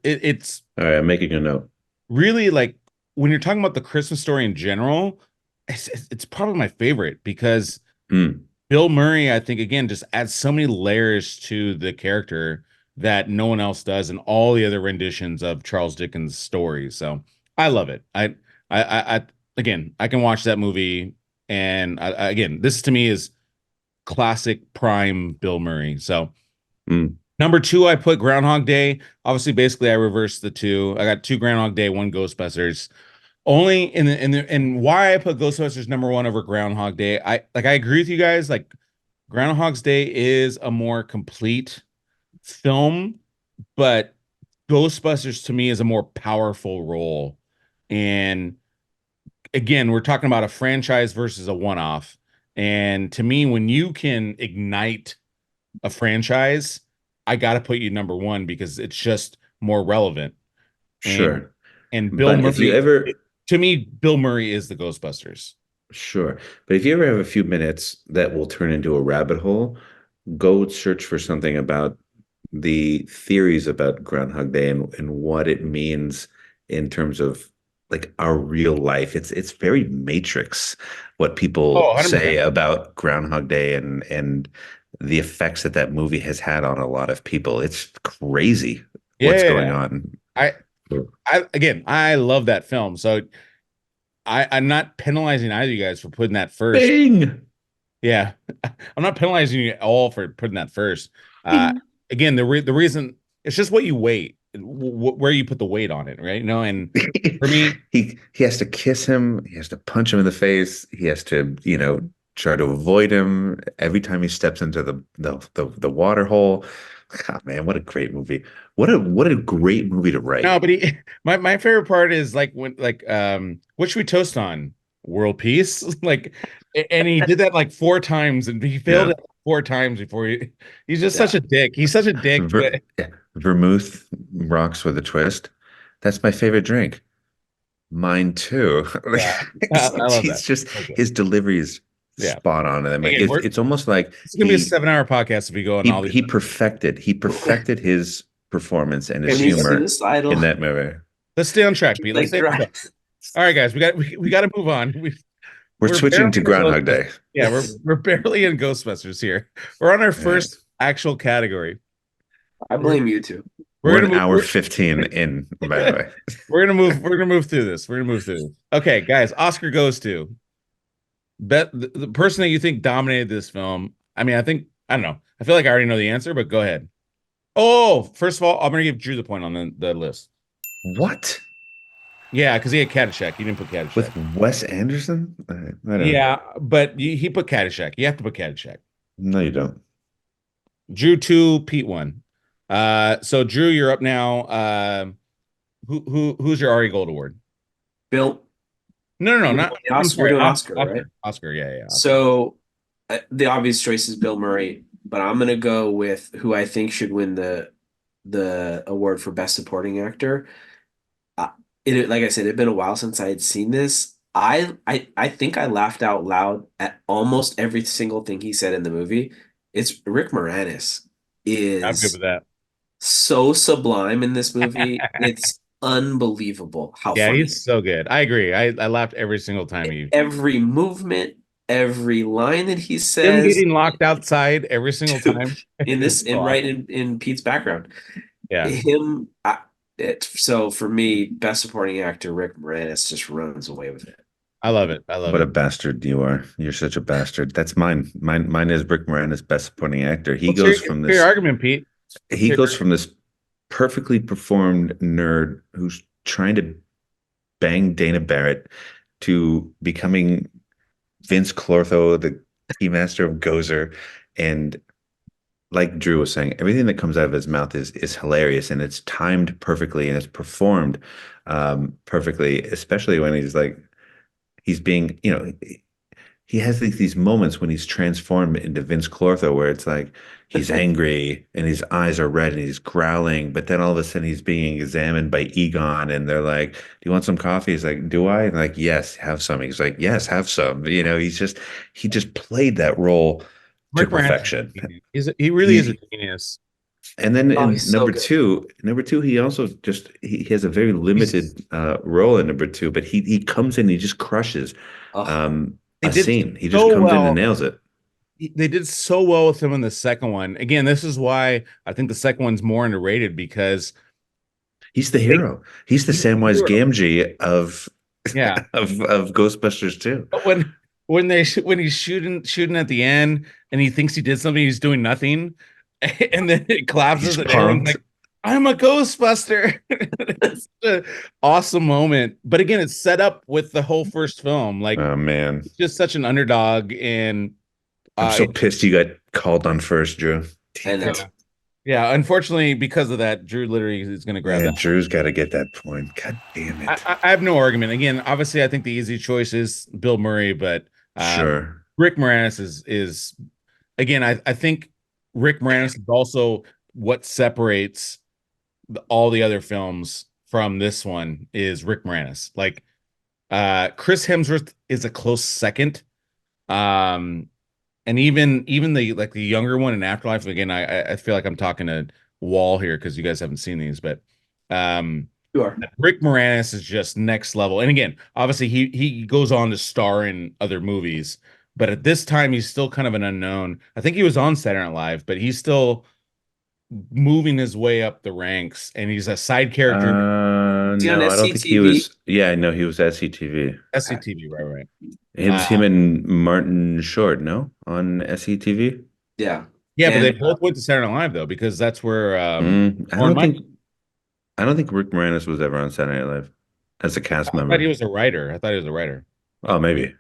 it's all right, I'm making a note. really like when you're talking about the Christmas story in general, it's probably my favorite because Hmm, Bill Murray, I think, again, just adds so many layers to the character that no one else does in all the other renditions of Charles Dickens' stories. So I love it. Again, I can watch that movie, and again, this to me is classic prime Bill Murray. So hmm. number two, I put Groundhog Day. Obviously, basically, I reversed the two. I got two Groundhog Day, one Ghostbusters. Only and why I put Ghostbusters number one over Groundhog Day. I agree with you guys. Like Groundhog's Day is a more complete film, but Ghostbusters to me is a more powerful role. And again, we're talking about a franchise versus a one-off. And to me, when you can ignite a franchise, I got to put you number one because it's just more relevant. And Sure. Bill But if you Murray, ever, to me, Bill Murray is the Ghostbusters. sure. But if you ever have a few minutes that will turn into a rabbit hole, go search for something about the theories about Groundhog Day and what it means in terms of like our real life. It's very Matrix what Oh, people say 100%. about Groundhog Day and the effects that that movie has had on a lot of people. It's crazy what's going Yeah. on. I I love that film. So I'm not penalizing either of you guys for putting that first. Bing! Yeah. I'm not penalizing you at all for putting that first. Uh Bing! again, the reason it's just what you weight, where you put the weight on it, right? And for me, He has to kiss him. He has to punch him in the face. He has to, try to avoid him every time he steps into the water hole. God, man, what a great movie! What a great movie to no, write. but my favorite part is like when what should we toast on? World peace? Like and he did that like four times and he failed Yeah, it four times before he's just such Yeah. a dick. He's such a dick, but Yeah. Vermouth rocks with a twist. That's my favorite drink. Mine too. Like, yeah, I love that. he's just Okay. his delivery is Yeah. spot on. And I mean, Again, it's almost like it's gonna be a 7 hour podcast if we go on all these. he perfected his performance and his And he's humor suicidal. in that movie. Let's stay on track, Pete. Let's Like stay on track. drives. All right, guys, we got to move on. We're We're switching barely to in Groundhog Ghostbusters. Day. Yeah, we're barely in Ghostbusters here. We're on our All right. first actual category. I We're, blame you two. We're we're an gonna hour move. 15 in, by the way. We're gonna move through this. We're gonna move through this. Okay, guys. Oscar goes to bet the person that you think dominated this film. I mean, I don't know. I feel like I already know the answer, but go ahead. Oh, first of all, I'm gonna give Drew the point on the list. What? Yeah, because he had Caddyshack. He didn't put Caddyshack. With Wes Anderson? I don't know. Yeah, but he put Caddyshack. You have to put Caddyshack. No, you don't. Drew two, Pete one. So Drew, you're up now. Who's your Ari Gold Award? Bill, No, we're not. doing the I'm Oscar, we're sorry, doing Oscar, right? Oscar. Yeah, Oscar. So the obvious choice is Bill Murray, but I'm gonna go with who I think should win the award for Best Supporting Actor. Uh, like I said, it'd been a while since I had seen this. I think I laughed out loud at almost every single thing he said in the movie. It's Rick Moranis I'm good is with that. so sublime in this movie. It's unbelievable how Yeah, funny. he's so good. I agree. I laughed every single time he Every movement, every line that he him says getting locked outside every single time. in It's this so in right awesome. in Pete's background. Yeah, Him so for me, best supporting actor Rick Moranis just runs away with it. I love it. I love What a it. bastard you are. You're such a bastard. That's mine. Mine is Rick Moranis, best supporting actor. Let's hear your argument, Pete. Let's He hear goes from this perfectly performed nerd who's trying to bang Dana Barrett to becoming Vince Clortho, the keymaster of Gozer. And like Drew was saying, everything that comes out of his mouth is hilarious, and it's timed perfectly and it's performed perfectly, especially when he's being, he has these moments when he's transformed into Vince Clortho where it's like he's angry and his eyes are red and he's growling, but then all of a sudden he's being examined by Egon and they're like, "Do you want some coffee?" He's like, "Do I?" And like, "Yes, have some." He's like, "Yes, have some." He just played that role to Rick Moranis is perfection. a genius. He really is a He genius. and then Oh, in he's so good. number two, he also he has a very He's, limited role in number two, but he comes in, he just crushes Oh, they a did scene. He just so comes in and well. nails it. They did so well with him in the second one. Again, this is why I think the second one's more underrated because He's the they, hero. He's the he's the Samwise hero. Gamgee of Yeah. of Ghostbusters too. But when he's shooting at the end and he thinks he did something, he's doing nothing, and then it He's collapses and everyone's pumped. like, "I'm a Ghostbuster." It's an awesome moment. But again, it's set up with the whole first film. Like Oh man. it's just such an underdog, and I'm so pissed you got called on first, Drew. I Damn know. it. yeah. Unfortunately, because of that, Drew literally is going to grab Yeah, that. Drew's got to get that point. God damn it. I have no argument. Again, obviously, I think the easy choice is Bill Murray, but Sure. Rick Moranis is again. I think Rick Moranis is also what separates all the other films from this one is Rick Moranis. Like Chris Hemsworth is a close second. Um, and even the younger one in Afterlife. Again, I feel like I'm talking to wall here because you guys haven't seen these, but um Sure. Rick Moranis is just next level. And again, obviously he goes on to star in other movies, but at this time he's still kind of an unknown. I think he was on Saturday Night Live, but he's still moving his way up the ranks, and he's a side character in Is he on No, I don't think he SCTV? was. Yeah, no, he was SCTV. Okay. SCTV, right, right. It was him and Martin Short, no, on SCTV. Yeah. Yeah, but they And both went to Saturday Night Live though, because that's where Mm, Lauren Michaels. I don't think Rick Moranis was ever on Saturday Night Live as a cast I thought he member. was a writer. I thought he was a writer. Oh, maybe.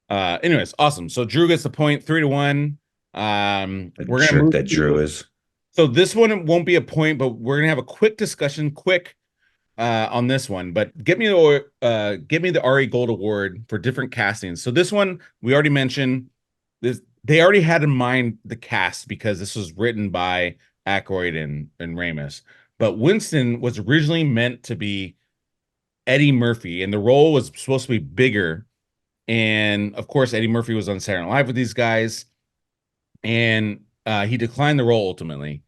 uh, Anyways, awesome. So Drew gets the point, 3-1. A We're gonna jerk move that Drew to is. so this one won't be a point, but we're gonna have a quick discussion, quick on this one. But give me the Ari Gold Award for different castings. So this one we already mentioned. This they already had in mind the cast because this was written by Aykroyd and Ramis. But Winston was originally meant to be Eddie Murphy, and the role was supposed to be bigger. And of course, Eddie Murphy was on Saturday Night Live with these guys, and he declined the role ultimately.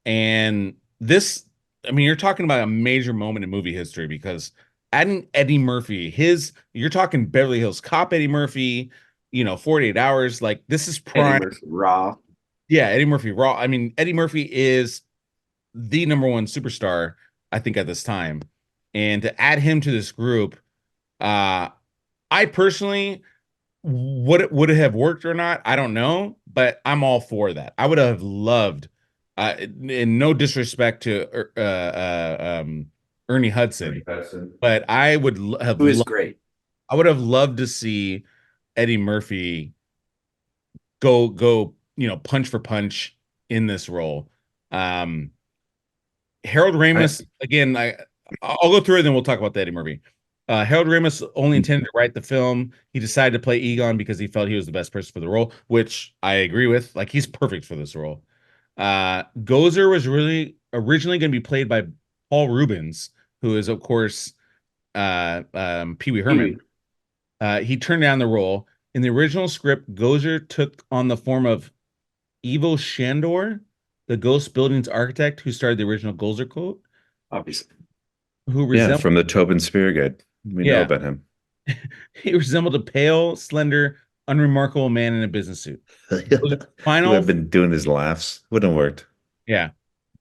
And this, I mean, you're talking about a major moment in movie history because adding Eddie Murphy, you're talking Beverly Hills Cop Eddie Murphy, 48 hours. Like this is Eddie prime. Murphy Raw. Yeah, Eddie Murphy raw. I mean, Eddie Murphy is the number one superstar, I think, at this time. And to add him to this group, uh, I personally would it have worked or not? I don't know, but I'm all for that. I would have loved, in no disrespect to Ernie Hudson, but I would have Who is loved, great. I would have loved to see Eddie Murphy go punch for punch in this role. Um, Harold I, Ramis again. I'll go through it, then we'll talk about the Eddie Murphy. Harold Ramis only intended to write the film. He decided to play Egon because he felt he was the best person for the role, which I agree with. Like he's perfect for this role. Gozer was really originally going to be played by Paul Rubens, who is of course Pee Wee Herman. Pee-wee. He turned down the role. In the original script, Gozer took on the form of Ivo Shandor, the Ghost Building's architect who started the original Gozer quote, Obviously. who yeah, resembled from the Tobin Spear Guide. We know yeah, about him. he resembled a pale, slender, unremarkable man in a business suit. Gozer's Who final have been doing his laughs. Wouldn't have worked. yeah.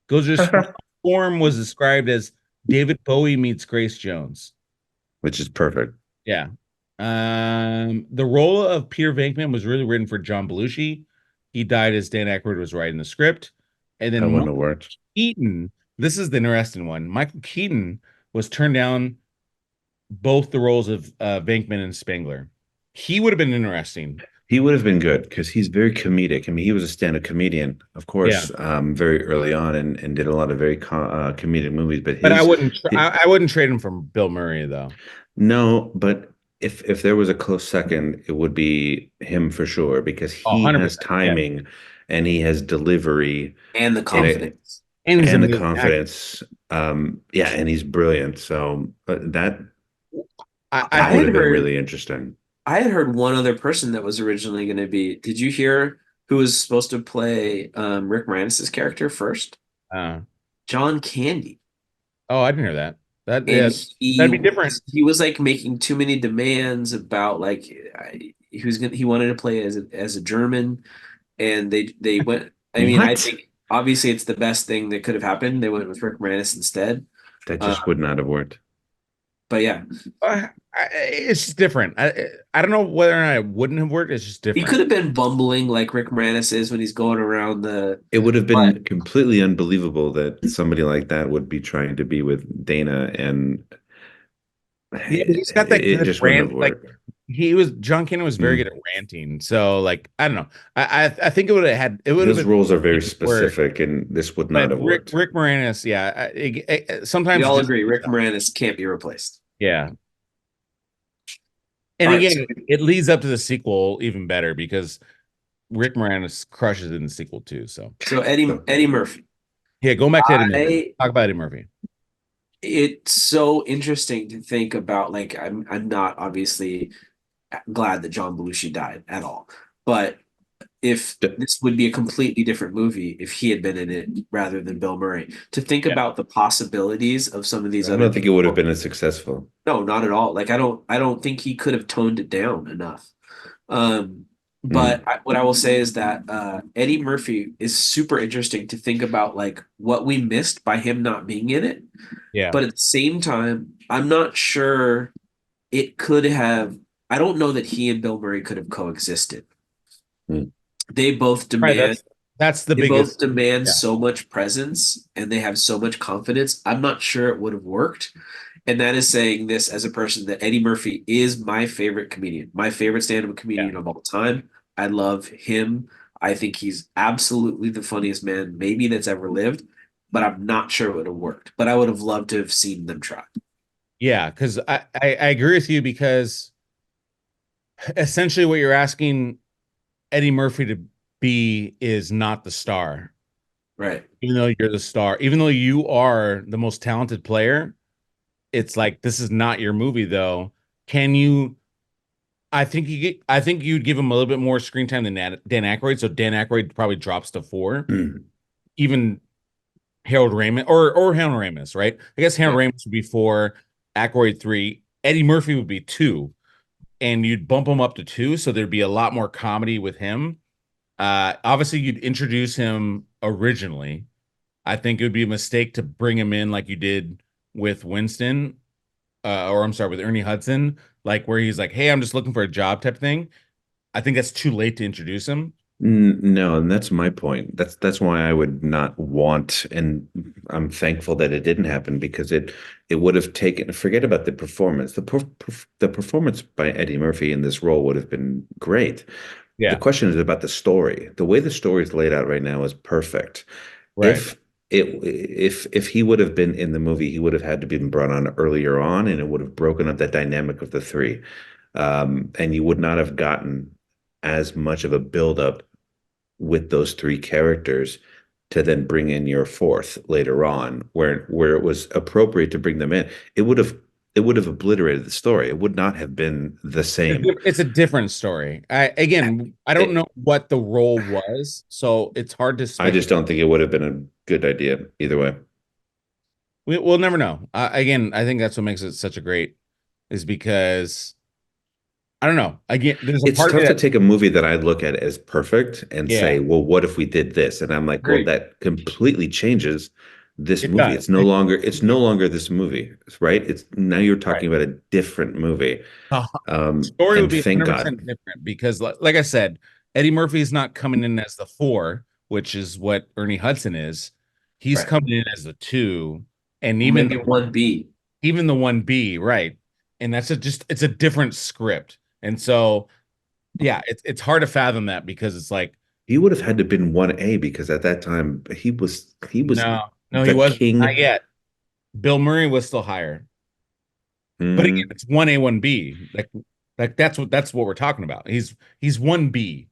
Gozer's final form was described as David Bowie meets Grace Jones. Which is perfect. Yeah. The role of Peter Venkman was really written for John Belushi. He died as Dan Aykroyd was writing the script. And I then wouldn't Michael have worked. Keaton, this is the interesting one. Michael Keaton was turned down both the roles of Venkman and Spengler. He would have been interesting. He would have been good because he's very comedic. I mean, he was a stand-up comedian, of Yeah, course, very early on, and did a lot of very comedic movies. But but his I wouldn't trade him from Bill Murray though. no, but if there was a close second, it would be him for sure because Oh, he has 100%. Yeah. timing and he has delivery And the in it confidence. And he's and the amazing actor. confidence. Yeah, and he's brilliant. So that I I that would had have been heard really interesting. I had heard one other person that was originally going to be. Did you hear who was supposed to play Rick Moranis' character first? uh John Candy. oh, I didn't hear that. And Yeah, that'd be different. he was like making too many demands about like he wanted to play as a German, and they went. I mean, I What? think obviously it's the best thing that could have happened. They went with Rick Moranis instead. That Uh, just would not have worked. but yeah, It's just different. I don't know whether or not it wouldn't have worked. It's just he different. could have been bumbling like Rick Moranis is when he's going around the. It would have But been completely unbelievable that somebody like that would be trying to be with Dana, and Yeah, but he's got that it good just wouldn't have rant. Like worked. John Cannon was very good Mm. at ranting. So like I don't know. I think it would have His been roles are very work. specific, and this would not But have worked. Rick Moranis, yeah. we Sometimes it all just agree Rick Moranis can't be replaced. yeah. All And right, so, again, it leads up to the sequel even better because Rick Moranis crushes in the sequel too. So so So, Eddie Murphy. yeah, going back to Eddie Murphy. I Talk about Eddie Murphy. it's so interesting to think about. Like I'm not obviously glad that John Belushi died at all, but if this would be a completely different movie if he had been in it rather than Bill Murray. To think Yeah. about the possibilities of some of these I other don't think it would have people. been as successful. No, not at all. Like I don't think he could have toned it down enough. Mm. What I will say is that Eddie Murphy is super interesting to think about, like what we missed by him not being in it. Yeah. But at the same time, I'm not sure it could have. I don't know that he and Bill Murray could have coexisted. Mm. They both Right. demand That's the they both biggest. demand Yeah. so much presence and they have so much confidence. I'm not sure it would have worked. And that is saying this as a person that Eddie Murphy is my favorite comedian, my favorite stand-up Yeah. comedian of all time. I love him. I think he's absolutely the funniest man maybe that's ever lived, but I'm not sure it would have worked. But I would have loved to have seen them try. Yeah, because I agree with you because essentially what you're asking Eddie Murphy to be is not the star. Right. Even though you're the star, even though you are the most talented player, it's like this is not your movie though. Can you I think you'd give him a little bit more screen time than Dan Aykroyd. So Dan Aykroyd probably drops to 4. Mm. Even Harold Ramis or Harold Ramis, right? I guess Harold Yeah. Ramis would be 4, Aykroyd 3, Eddie Murphy would be 2, and you'd bump him up to 2, so there'd be a lot more comedy with him. Obviously, you'd introduce him originally. I think it would be a mistake to bring him in like you did with Winston, or I'm sorry, with Ernie Hudson, like where he's like, "Hey, I'm just looking for a job" type thing. I think that's too late to introduce him. No, and that's my point. That's why I would not want, and I'm thankful that it didn't happen because it would have taken. Forget about the performance. The performance by Eddie Murphy in this role would have been great. The Yeah, question is about the story. The way the story is laid out right now is perfect. right. If if he would have been in the movie, he would have had to be brought on earlier on, and it would have broken up that dynamic of the three. And you would not have gotten as much of a buildup with those three characters to then bring in your fourth later on, where it was appropriate to bring them in. It would have obliterated the story. It would not have been the same. It's a different story. I don't It, know what the role was, so it's hard to I just speculate. don't think it would have been a good idea either way. We'll never know. Again, I think that's what makes it such a great is because I don't know. Again, there's a It's part of me tough to that take a movie that I look at as perfect and yeah, say, well, what if we did this? And I'm like, well, Agreed. that completely changes this It movie. does. It's no longer this movie, right? It's now you're Right. talking about a different movie. The story would And be thank God. 100% different because, like I said, Eddie Murphy is not coming in as the four, which is what Ernie Hudson is. He's Right. coming in as the two, and Well, maybe one B. even the one B, right? And that's it's a different script, and so yeah, it's hard to fathom that because it's like He would have had to been 1A because at that time he was no, he the was king. not yet. Bill Murray was still higher, but again, Mm, it's one A, one B. Like that's what we're talking about. He's one B.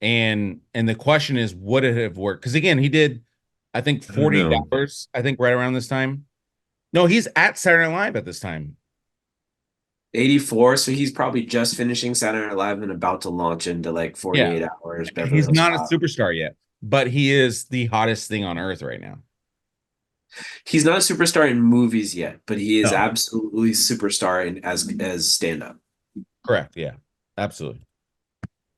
And the question is, would it have worked? Because again, he did, I think, I don't 48 know. hours, I think, right around this time. No, he's at Saturday Night Live at this time. 84, so he's probably just finishing Saturday Night Live and about to launch into like Yeah. 48 Hours, Beverly He's Hills not a Cop. superstar yet, but he is the hottest thing on earth right now. He's not a superstar in movies yet, but he is No, absolutely superstar in as stand-up. correct. Yeah, absolutely.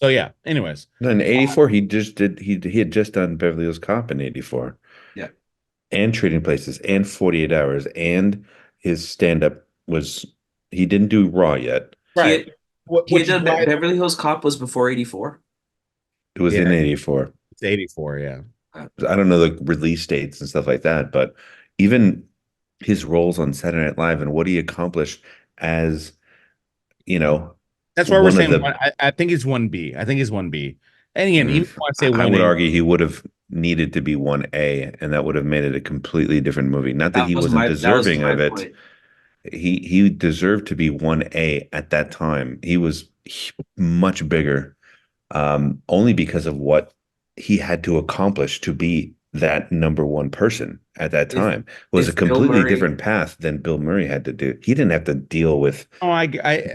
So yeah, anyways, No, in '84, he had just done Beverly Hills Cop in '84, Yeah. and Trading Places, and 48 Hours, and his stand-up was he didn't do Raw yet. He right. had he had Which is done why, Beverly Hills Cop was before 84. It was yeah, in '84. it's 84. Yeah. I don't know the release dates and stuff like that, but even his roles on Saturday Night Live and what he accomplished as, you know, That's why we're one of saying the, I think he's 1B. I think he's 1B. And again, even mm, if I say I would 1A, argue he would have needed to be 1A, and that would have made it a completely different movie. Not that he wasn't That was deserving my of it. point. He deserved to be 1A at that time. He was much bigger, only because of what he had to accomplish to be that number one person at that If time. It was a if Bill completely Murray different path than Bill Murray had to do. He didn't have to deal with oh,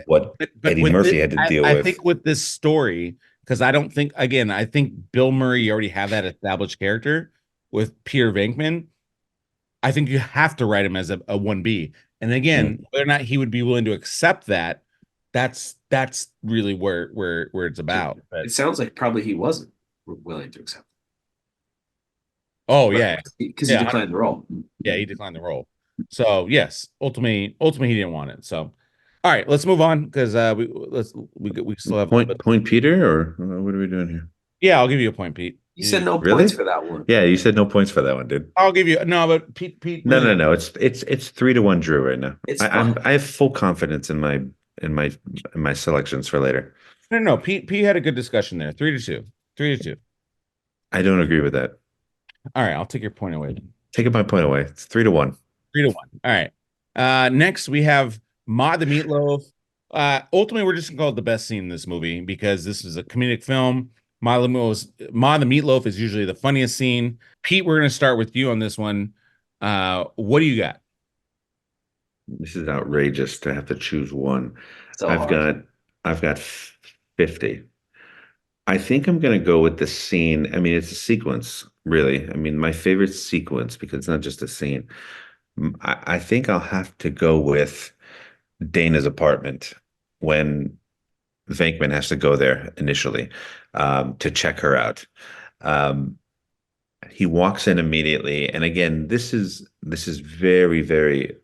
what but Eddie with this, Murphy had to deal I with. think with this story, because I don't think, again, I think Bill Murray, you already have that established character with Peter Venkman. I think you have to write him as a 1B. And again, Mm. whether or not he would be willing to accept that, that's really where it's about. But it sounds like probably he wasn't willing to accept, oh right? yeah, Because he yeah, declined the role. yeah, he declined the role. So yes, ultimately he didn't want it. So all right, let's move on because we still have a little bit. Point Peter, or what are we doing here? Yeah, I'll give you a point, Pete. You said no points Really? for that one. Yeah, you said no points for that one, dude. I'll give you no, but Pete No, really no, won. no. It's 3-1 Drew right now. It's I have full confidence in my in my selections for later. No. Pete had a good discussion there. 3-2, 3-2. I don't agree with that. All right, I'll take your point away then. Taking my point away. It's 3-1. 3-1. All right. Next we have Ma the Meatloaf. Ultimately, we're just gonna call it the best scene in this movie because this is a comedic film. Ma the Meatloaf is usually the funniest scene. Pete, we're gonna start with you on this one. What do you got? This is outrageous to have to choose one. so I've hard. got I've got 50. I think I'm going to go with the scene. I mean, it's a sequence, really. I mean, my favorite sequence because it's not just a scene. I think I'll have to go with Dana's apartment when Venkman has to go there initially, to check her out. Um, he walks in immediately, and again, this is very, very,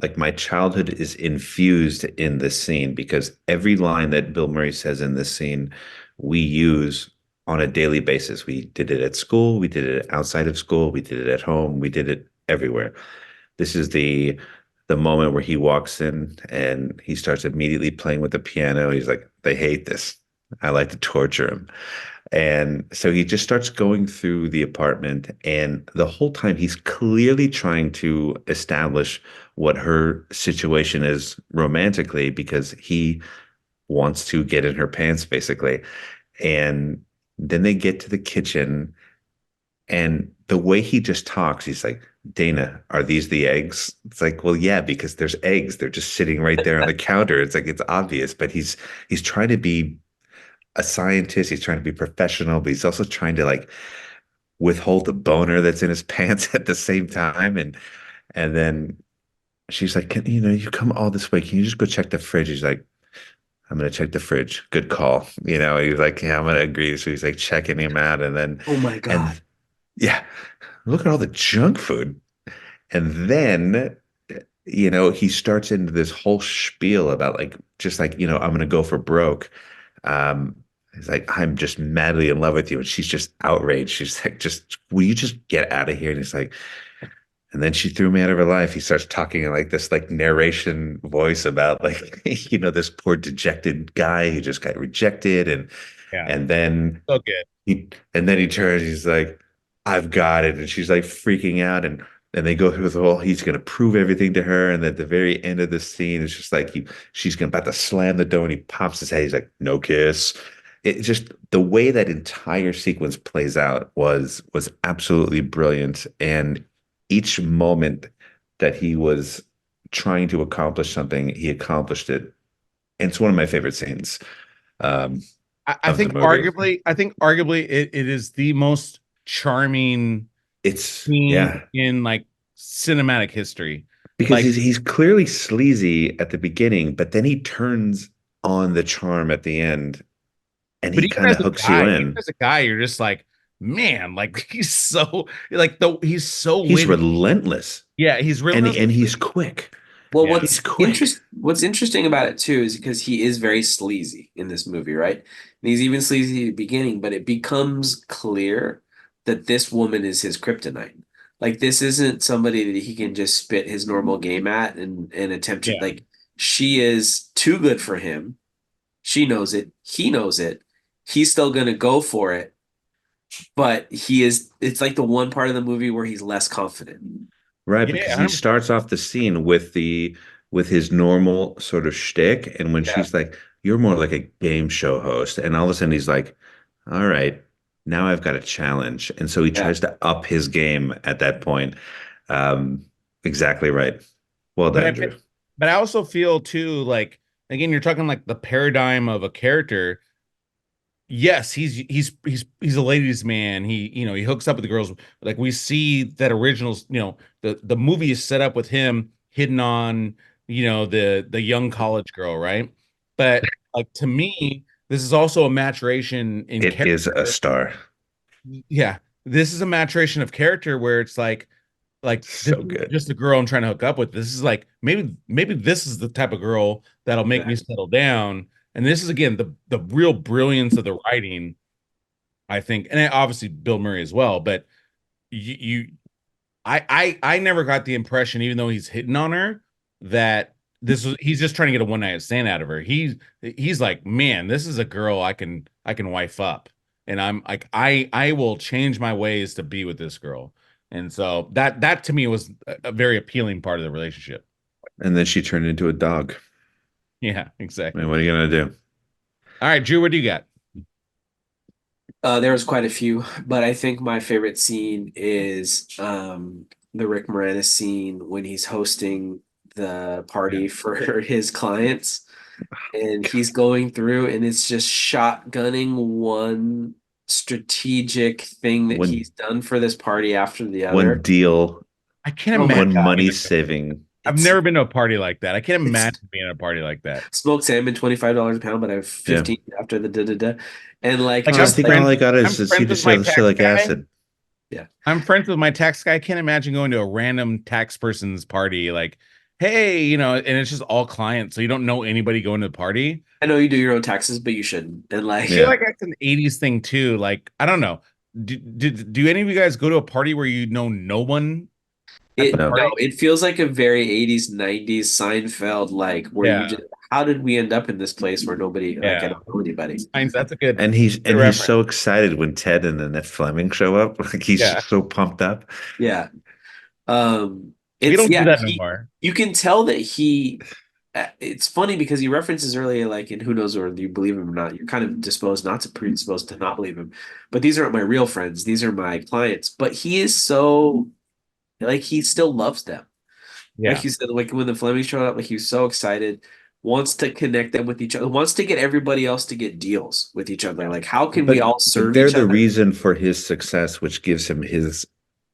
like my childhood is infused in this scene because every line that Bill Murray says in this scene, we use on a daily basis. We did it at school, we did it outside of school, we did it at home, we did it everywhere. This is the moment where he walks in and he starts immediately playing with the piano. He's like, they hate this. I like to torture him. And so he just starts going through the apartment, and the whole time he's clearly trying to establish what her situation is romantically because he wants to get in her pants, basically. And then they get to the kitchen, and the way he just talks, he's like, Dana, are these the eggs? It's like, well, yeah, because there's eggs. They're just sitting right there on the counter. It's like it's obvious, but he's trying to be a scientist. He's trying to be professional, but he's also trying to like withhold the boner that's in his pants at the same time. And then she's like, you come all this way. Can you just go check the fridge? He's like, I'm gonna check the fridge. Good call. He's like, yeah, I'm gonna agree. So he's like checking him out, and then Oh my and God. yeah, look at all the junk food. And then, he starts into this whole spiel about like, just like, I'm going to go for broke. Um, he's like, I'm just madly in love with you. And she's just outraged. She's like, will you just get out of here? And he's like, and then she threw me out of her life. He starts talking in like this like narration voice about like, this poor dejected guy who just got rejected. Yeah. And then So good. he turns, he's like, I've got it. And she's like freaking out. And they go through the whole, he's going to prove everything to her. And at the very end of the scene, it's just like she's about to slam the door and he pops his head. He's like, no kiss. It just, the way that entire sequence plays out was absolutely brilliant. And each moment that he was trying to accomplish something, he accomplished it. And it's one of my favorite scenes I of the think movie. arguably it is the most charming scene Yeah, in like cinematic history. because Like, he's clearly sleazy at the beginning, but then he turns on the charm at the end, and but he kind of hooks you even in. as a guy, you're just like, man, like he's so like he's so He's witty. relentless, Yeah, he's and relentless. he's quick. Well, Yeah. He's quick. what's interesting about it too is because he is very sleazy in this movie, right? And he's even sleazy at the beginning, but it becomes clear that this woman is his kryptonite. Like this isn't somebody that he can just spit his normal game at and attempt to Yeah. like she is too good for him. She knows it. He knows it. He's still gonna go for it, but it's like the one part of the movie where he's less confident. Right, Yeah, because he 100%. starts off the scene with his normal sort of shtick, and when Yeah. she's like, "You're more like a game show host," and all of a sudden he's like, "All right, now I've got a challenge," and so he Yeah. tries to up his game at that point. Um, exactly right. Well But done, Drew. I also feel too like again, you're talking like the paradigm of a character. Yes, he's a ladies' man. He hooks up with the girls. Like we see that originals, the movie is set up with him hitting on, the young college girl, right? But like to me, this is also a maturation in It is a character. star. Yeah, this is a maturation of character where it's like this So is good. just a girl I'm trying to hook up with. This is like maybe this is the type of girl that'll make me Exactly. settle down. And this is again the real brilliance of the writing, I think, and obviously Bill Murray as well. But you I never got the impression, even though he's hitting on her, that he's just trying to get a one night stand out of her. He's like, man, this is a girl I can wife up, and I'm like, I will change my ways to be with this girl. And so that to me was a very appealing part of the relationship. And then she turned into a dog. Yeah, I mean, exactly. what are you gonna do? All right, Drew, what do you got? There was quite a few, but I think my favorite scene is the Rick Moranis scene when he's hosting the Yeah. party for his clients and he's going through and it's just shotgunning one strategic thing that One he's done for this party after the one other. deal, I can't Oh my imagine one God. money going to. saving. I've It's never been to a party like that. I can't it's imagine being at a party like that. smoked salmon, $25 a pound, but I have Yeah. 15 after the da da da. And like Like Oh, I just think like all I got I'm is friends with my tax acetylsalicylic guy. acid. yeah. I'm friends with my tax guy. I can't imagine going to a random tax person's party. Like, hey, and it's just all clients, so you don't know anybody going to the party. I know you do your own taxes, but you shouldn't. And I feel Yeah. like like that's an '80s thing too. Like, I don't know. Do any of you guys go to a party where you know no one at the it No. no, party? it feels like a very 80s, 90s Seinfeld, like where you Yeah, just how did we end up in this place where nobody like I yeah. don't know anybody? That's a good, And he's good and he's reference. so excited when Ted and Annette Fleming show up. Like he's Yeah, just so pumped up. Yeah. we It's don't do yeah, that no he more. you can tell that he it's funny because he references earlier like and who knows whether you believe him or not. You're kind of disposed not to predisposed to not believe him. But these aren't my real friends. These are my clients. But he is so like he still loves them. Like Yeah. you said, like when the Flemings showed up, like he was so excited, wants to connect them with each other, wants to get everybody else to get deals with each other. Like, how can we But all but serve they're each the other? reason for his success, which gives him his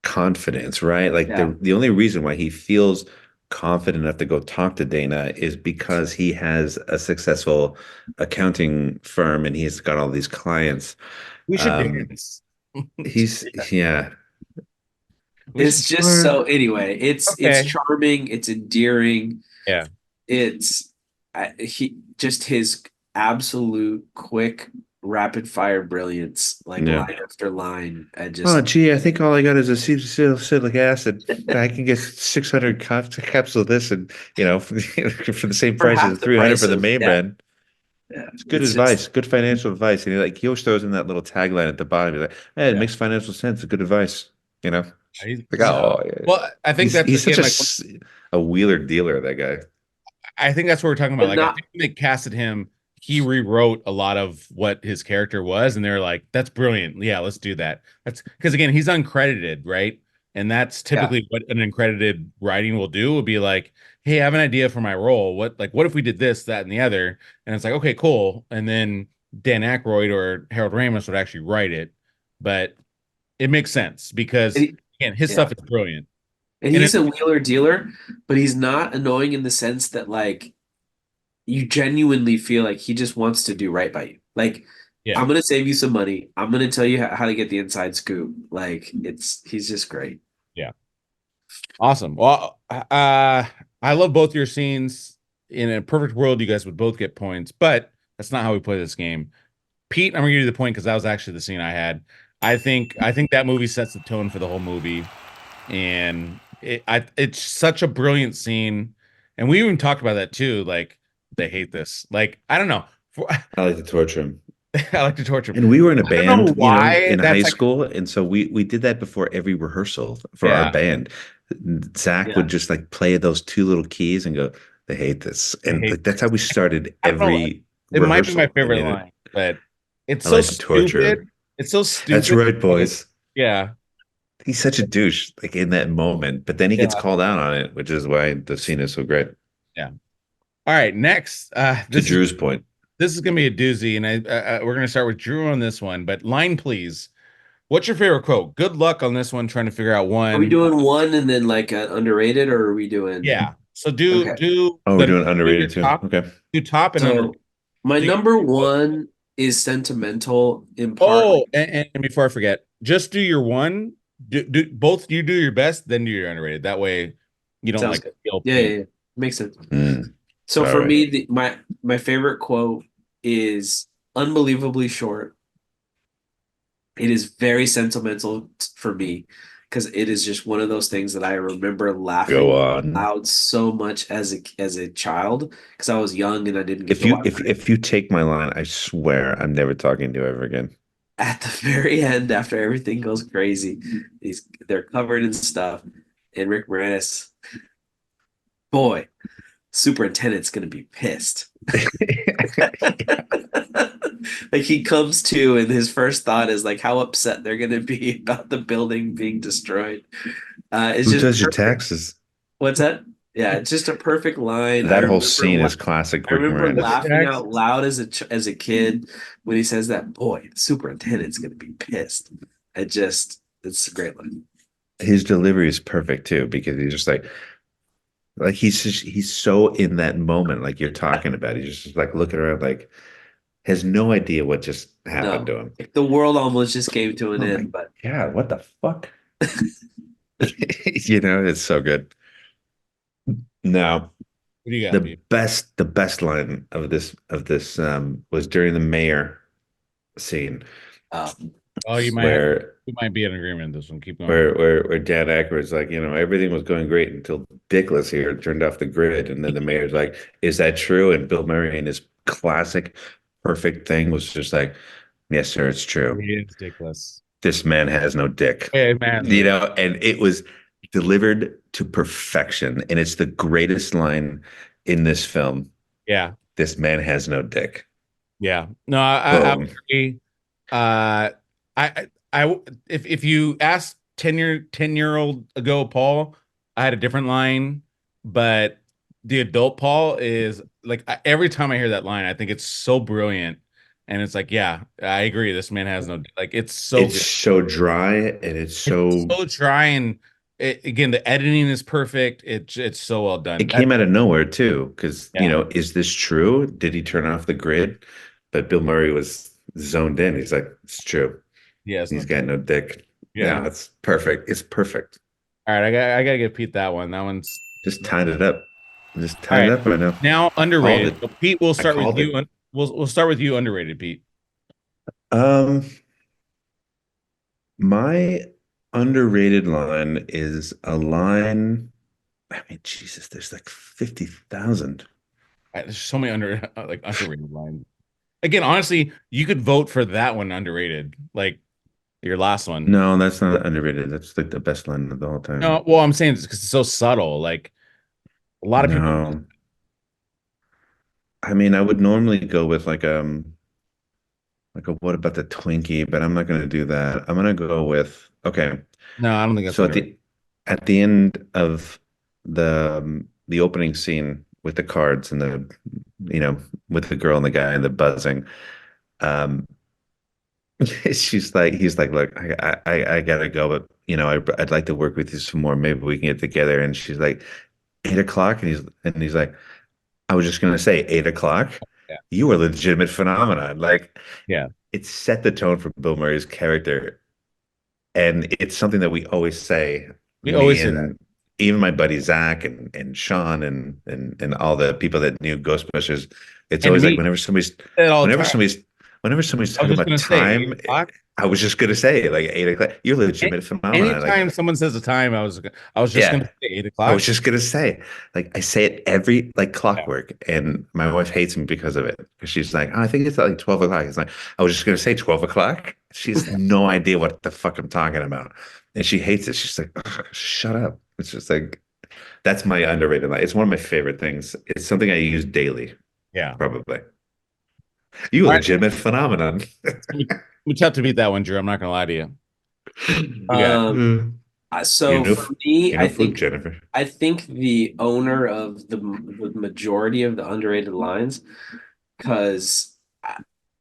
confidence, right? Like Yeah. the only reason why he feels confident enough to go talk to Dana is because he has a successful accounting firm and he's got all these clients. We should Um, dance. he's yeah. We should. It's just so anyway, it's Okay. charming, it's endearing, Yeah. it's he just his absolute quick rapid fire brilliance, like Yeah. line after line. I Oh, just gee, I think all I got is acetylsalicylic acid. I can get 600 capsules of this and, for the same for price half as the 300 price for the of main brand. yeah, It's good it's just advice, good financial advice. And he always throws in that little tagline at the bottom. He's like, hey, it Yeah. makes financial sense. It's good advice. You know, like, Yeah. oh, yeah. Well, I think that's He's such again like a wheeler dealer, that guy. I think that's what we're talking about. but Like, I not think when they casted him, he rewrote a lot of what his character was, and they're like, "That's brilliant. Yeah, let's do that." That's because again, he's uncredited, right? And that's yeah. typically what an uncredited writing will do. Will be like, "Hey, I have an idea for my role. What if we did this, that, and the other?" And it's like, "Okay, cool." And then Dan Aykroyd or Harold Ramis would actually write it, but it makes sense And because again, his yeah. stuff is brilliant. And And it, he's a wheeler dealer, but he's not annoying in the sense that like you genuinely feel like he just wants to do right by you. Like, yeah. I'm gonna save you some money. I'm gonna tell you how to get the inside scoop. Like, he's just great. Yeah. Awesome. Well, I love both your scenes. In a perfect world, you guys would both get points, but that's not how we play this game. Pete, I'm gonna give you the point because that was actually the scene I had. I think that movie sets the tone for the whole movie, and it's such a brilliant scene. And we even talked about that too. Like they hate this. Like I don't know. I like to torture him. I like to torture him. And we were in a I don't know band, why in high that's like. school. And so we did that before every rehearsal for our Yeah, band. Zach Yeah. would just like play those two little keys and go, they hate this. I And hate. like that's how we started I don't know. every It might be my rehearsal. favorite line, but it's I so like to torture stupid. him. It's so That's stupid. right, boys. Yeah, He's such a douche, like in that moment. But then he gets yeah, called out on it, which is why the scene is so great. yeah. All right, next. To Drew's point. This is gonna be a doozy, and we're gonna start with Drew on this one. But line, please. What's your favorite quote? Good luck on this one, trying to figure out Are we one. doing one and then like underrated, or are we doing Yeah. So do okay? do Oh, we're the doing do your underrated too. top, Okay. do top and under. So my Do your number quote. one is sentimental in part. Oh, and before I forget, just do your one. Do both. You do your best, then do your underrated. That way, you don't Sounds like good. feel Yeah, yeah, pain. yeah. Makes sense. So All for right. me, my favorite quote is unbelievably short. It is very sentimental for me because it is just one of those things that I remember laughing Go on. loud so much as a child because I was young and I didn't get If to you watch if it. if you take my line, I swear I'm never talking to you ever again. At the very end, after everything goes crazy, they're covered in stuff, and Rick Moranis, boy, superintendent's gonna be pissed. Like he comes to, and his first thought is like how upset they're gonna be about the building being destroyed. It's Who just does your perfect. taxes? What's that? Yeah, it's just a perfect line. That whole scene is classic I Rick remember Moranis. laughing out loud as a kid when he says that. Boy, the superintendent's gonna be pissed. It's a great line. His delivery is perfect too because he's just like he's so in that moment, like you're talking about. He's just like looking around, like has no idea what just happened No, to him. like, the world almost just came to an Oh my end, but God, what the fuck? It's so good. Now, What do you got, the Pete? best line of this was during the mayor scene uh, Oh, where you might be in agreement with this one. Keep going. where Dan Aykroyd's like, everything was going great until Dickless here turned off the grid, and then the mayor's like, "Is that true?" And Bill Murray in his classic perfect thing was just like, "Yes, sir, it's true. He is dickless. This man has no dick." Hey, man. And it was delivered to perfection, and it's the greatest line in this film. Yeah, This man has no dick. yeah. No, I Boom. agree. If you asked 10-year-old ago Paul, I had a different line, but the adult Paul is like every time I hear that line, I think it's so brilliant, and it's like, yeah, I agree. This man has no like. It's so It's good. so dry, and it's It's so so dry, and again, the editing is perfect. It's so well done. it came out of nowhere too, because Yeah, is this true? Did he turn off the grid? But Bill Murray was zoned in. He's like, it's true. yes, no, He's got no dick. yeah. Yeah, it's perfect. It's perfect. All right, I gotta give Pete that one. That one's Just tied it up. Just all tied it right. up right now. Now Called underrated. it. So Pete, we'll I start with called you. it. We'll start with you. Underrated, Pete. Um, my underrated line is a line. I mean, Jesus, there's like 50,000. There's so many underrated lines. Again, honestly, you could vote for that one underrated, like your last one. No, that's not underrated. That's like the best line of the whole No, time. well, I'm saying it's because it's so subtle. Like a lot of people. No, I mean, I would normally go with like a what about the Twinkie, but I'm not going to do that. I'm going to go with okay. No, I don't think that's So underrated. at the end of the opening scene with the cards and the you know with the girl and the guy and the buzzing, um, he's like, look, I gotta go, but I'd like to work with you some more. Maybe we can get together. And she's like, 8 o'clock, and he's like, I was just gonna say 8 o'clock. Yeah, You were a legitimate phenomenon. Like yeah, it set the tone for Bill Murray's character. And it's something that we always say, we me always say that. and even my buddy Zach and Sean and all the people that knew Ghostbusters. It's And always like me, say it all the whenever time. somebody's whenever somebody's I was talking just about gonna say eight time, o'clock. I was just gonna say like 8 o'clock. You're a legitimate phenomenon. Anytime Like, someone says a time, I was just gonna yeah. say eight I was o'clock. just gonna say, like I say it every like Yeah, clockwork, and my wife hates me because of it. Because she's like, oh, I think it's like 12 o'clock. It's like I was just gonna say 12 o'clock. She has no idea what the fuck I'm talking about, and she hates it. She's like, "Ugh, shut up. It's just like that's my underrated line. It's one of my favorite things. It's something I use daily, yeah. probably. You a All right, legitimate phenomenon. we have to beat that one, Drew. I'm not gonna lie to you. You got Um, You're so no, for me, you're no fluke, Jennifer. I think the owner of the majority of the underrated lines, because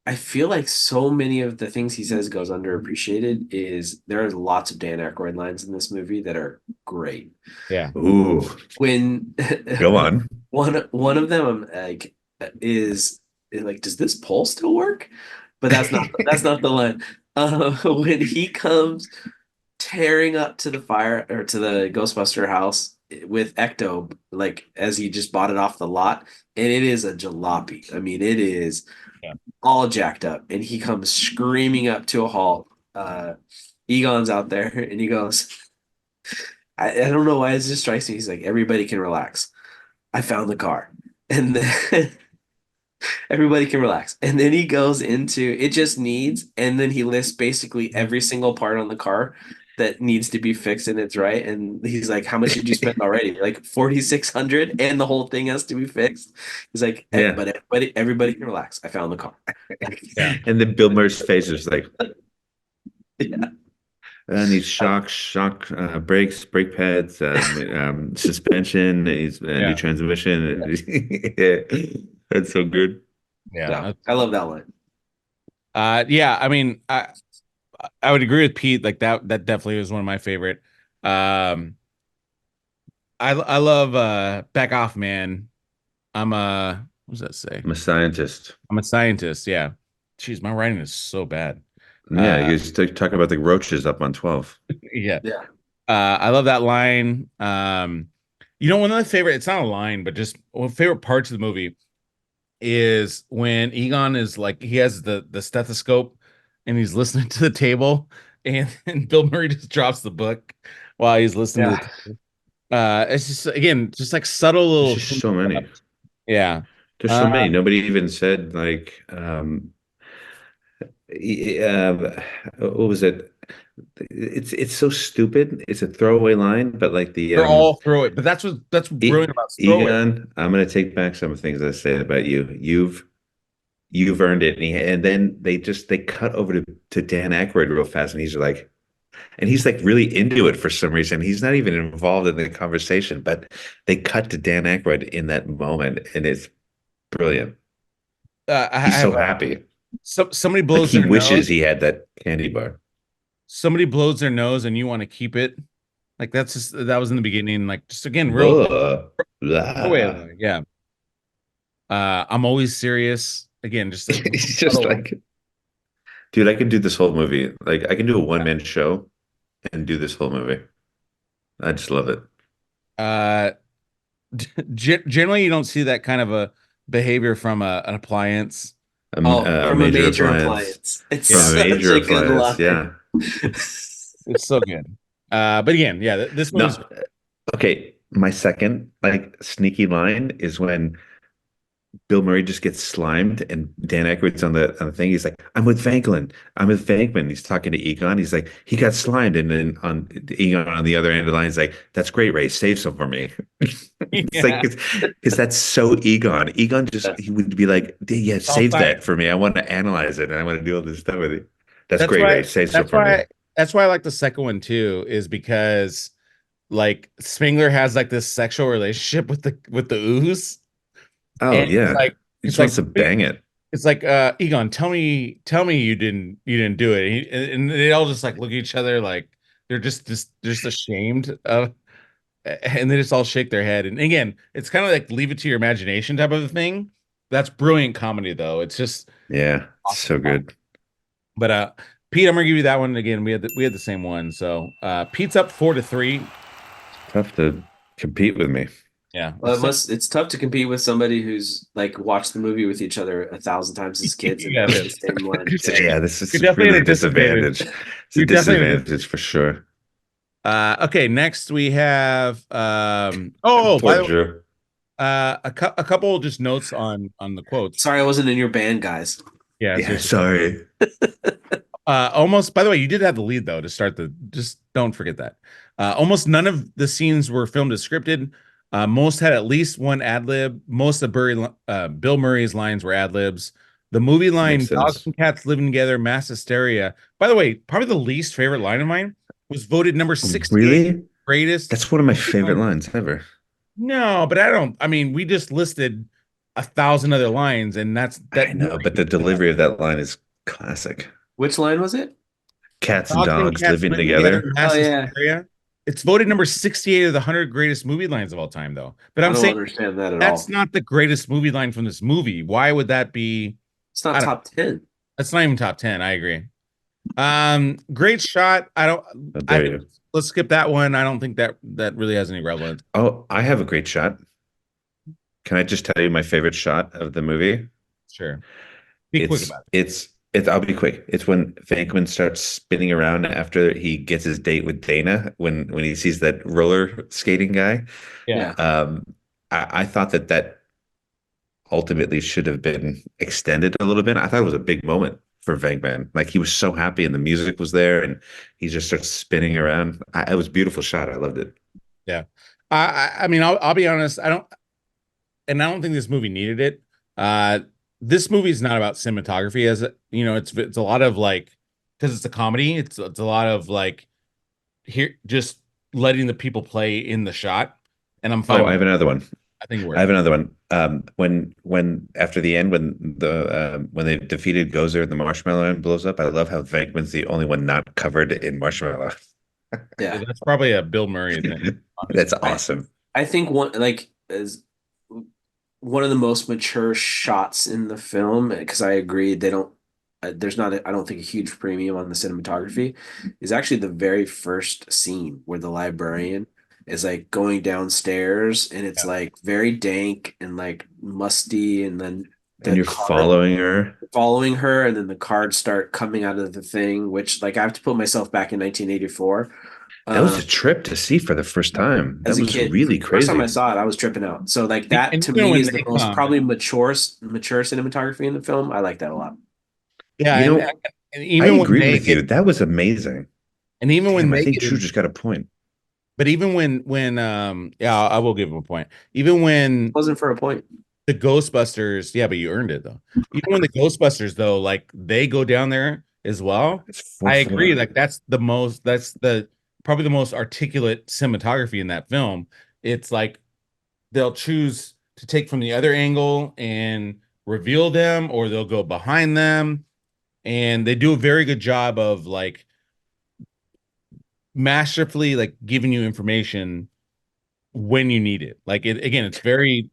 I feel like so many of the things he says goes underappreciated. Is there are lots of Dan Aykroyd lines in this movie that are great. yeah. Ooh, When go on. one of them is like, does this pole still work? But that's not the line. When he comes tearing up to the fire or to the Ghostbuster house with Ecto, like as he just bought it off the lot, and it is a jalopy. I mean, it is Yeah. all jacked up, and he comes screaming up to a halt. Egon's out there, and he goes, I don't know why it just strikes me. He's like, everybody can relax. I found the car. And then everybody can relax. And then he goes into it just needs, and then he lists basically every single part on the car that needs to be fixed and it's right. And he's like, how much did you spend already? Like 4,600 and the whole thing has to be fixed. He's like, Yeah. but everybody can relax. I found the car. Yeah. And then Bill Murray's face is like, Yeah. needs shock brakes, brake pads, suspension, needs new Yeah. transmission. Yeah, that's so good. Yeah. Yeah. I love that line. Yeah, I mean, I would agree with Pete. Like that definitely was one of my favorite. Um, I love Back Off Man. I'm a what does that say? I'm a scientist. I'm a scientist. Yeah. Jeez, my writing is so bad. Yeah, Uh, you was talking about the roaches up on 12. yeah. Yeah. I love that line. One of the favorite, it's not a line, but just one of the favorite parts of the movie is when Egon is like he has the stethoscope and he's listening to the table and Bill Murray just drops the book while he's listening to Yeah. the it's just again just like subtle There's little just hints so of many. stuff. Yeah. There's so Uh many. Nobody even said like what was it? It's so stupid. It's a throwaway line, but like the they're all through it, but that's what's brilliant about throw it. Egon, I'm gonna take back some of the things I said about you. You've earned it. And then they cut over to Dan Aykroyd real fast, and he's like really into it for some reason. He's not even involved in the conversation, but they cut to Dan Aykroyd in that moment, and it's brilliant. I He's have so happy. somebody Like blows he their nose, wishes he had that candy bar. somebody blows their nose and you want to keep it. Like that's just that was in the beginning, like just again, real Blah, throwaway blah. line. Yeah. I'm always serious. Again, just a He's just subtle one. like, dude, I can do this whole movie. Like I can do a one-man show and do this whole movie. I just love it. Uh, generally, you don't see that kind of a behavior from an appliance. Oh, A from a major major appliance. appliance. It's From Yeah, a such major a good appliance, line. yeah. it's so good. But again, yeah, this movie's No, okay. My second like sneaky line is when Bill Murray just gets slimed, and Dan Aykroyd's on the thing. He's like, "I'm with Venkman. I'm with Venkman." He's talking to Egon. He's like, "He got slimed," and then on Egon on the other end of the line, he's like, "That's great, Ray. Save some for me." It's like yeah, because that's so Egon. Egon just he would be like, "Yeah, all save that science. for me. I want to analyze it, and I want to do all this stuff with it." That's That's great, why. Ray. Save some That's for me. why. That's why I like the second one too, is because like Spengler has like this sexual relationship with the ooze, Oh and yeah, he it's just like wants to bang it. it's like Egon, tell me you didn't do it. And they all just like look at each other like they're just ashamed of, and they just all shake their head. And again, it's kind of like leave it to your imagination type of a thing. That's brilliant comedy though. It's just Yeah, awesome so comedy. good. But Pete, I'm gonna give you that one again. We had the same one. So Pete's up 4-3. Tough to compete with me. Yeah. Well, it's tough to compete with somebody who's like watched the movie with each other 1,000 times as kids and Yeah, knows it the is. same line. So, yeah, this is You're definitely really at a a disadvantage. disadvantage. It's a You're definitely at a disadvantage disadvantage. for sure. Okay, next we have oh, by Poor the way, Drew. a couple just notes on the quotes. Sorry, I wasn't in your band, guys. Yeah, Yeah, seriously. sorry. Almost, by the way, you did have the lead though to start just don't forget that. Almost none of the scenes were filmed as scripted. Most had at least one ad lib. Most of Bill Murray's lines were ad libs. The movie Makes line "Dogs sense. and cats living together, mass hysteria." By the way, probably the least favorite line of mine was voted number 68 Really? greatest That's one of my movie favorite lines. lines ever. No, but I don't. I mean, we just listed 1,000 other lines, and I that know, really but the delivery of that line is classic. Which line was it? Cats and Dogs and dogs cats living living together, together. Oh mass yeah, hysteria. It's voted number 68 of the 100 greatest movie lines of all time, though. But I I'm don't saying understand that at that's all. not the greatest movie line from this movie. Why would that be? It's not I don't. top 10. That's not even top 10. I agree. Great shot. I don't. How I dare think you? let's skip that one. I don't think that really has any relevance. Oh, I have a great shot. Can I just tell you my favorite shot of the movie? Sure. Be quick about it. It's I'll be quick. It's when Venkman starts spinning around after he gets his date with Dana when he sees that roller skating guy. Yeah. Yeah. I thought that ultimately should have been extended a little bit. I thought it was a big moment for Venkman. Like he was so happy and the music was there and he just starts spinning around. It was a beautiful shot. I loved it. Yeah. I mean, I'll be honest. I don't think this movie needed it. This movie is not about cinematography, as you know. It's a lot of like because it's a comedy. It's a lot of like here just letting the people play in the shot, and I'm Oh, fine I with have it. another one. I think it I have works. another one. When after the end, when they defeated Gozer and the marshmallow man blows up, I love how Venkman's the only one not covered in marshmallow. Yeah. That's probably a Bill Murray thing, That's honestly. awesome. I think one like is one of the most mature shots in the film because I agree they don't there's not I don't think a huge premium on the cinematography is actually the very first scene where the librarian is like going downstairs and it's Yeah. like very dank and like musty and then And the you're card following her. following her and then the cards start coming out of the thing which like I have to put myself back in 1984 That was um a trip to see for the first time. as That a was kid. really First time I crazy. saw it, I was tripping out. So like that And to even me when is the they most come, probably mature cinematography in the film. I like that a lot. yeah, You and, know, and I even when agreed they with get, you. That was amazing. and even when Damn, I they think get Drew in, just got a point. but even when yeah, I will give him a point. Even when Wasn't for a point. the Ghostbusters, yeah, but you earned it though. Even when the Ghostbusters though, like they go down there as well. It's I agree. 4-4. Like that's the probably the most articulate cinematography in that film. It's like they'll choose to take from the other angle and reveal them, or they'll go behind them, and they do a very good job of like masterfully like giving you information when you need it. Like it again, it's very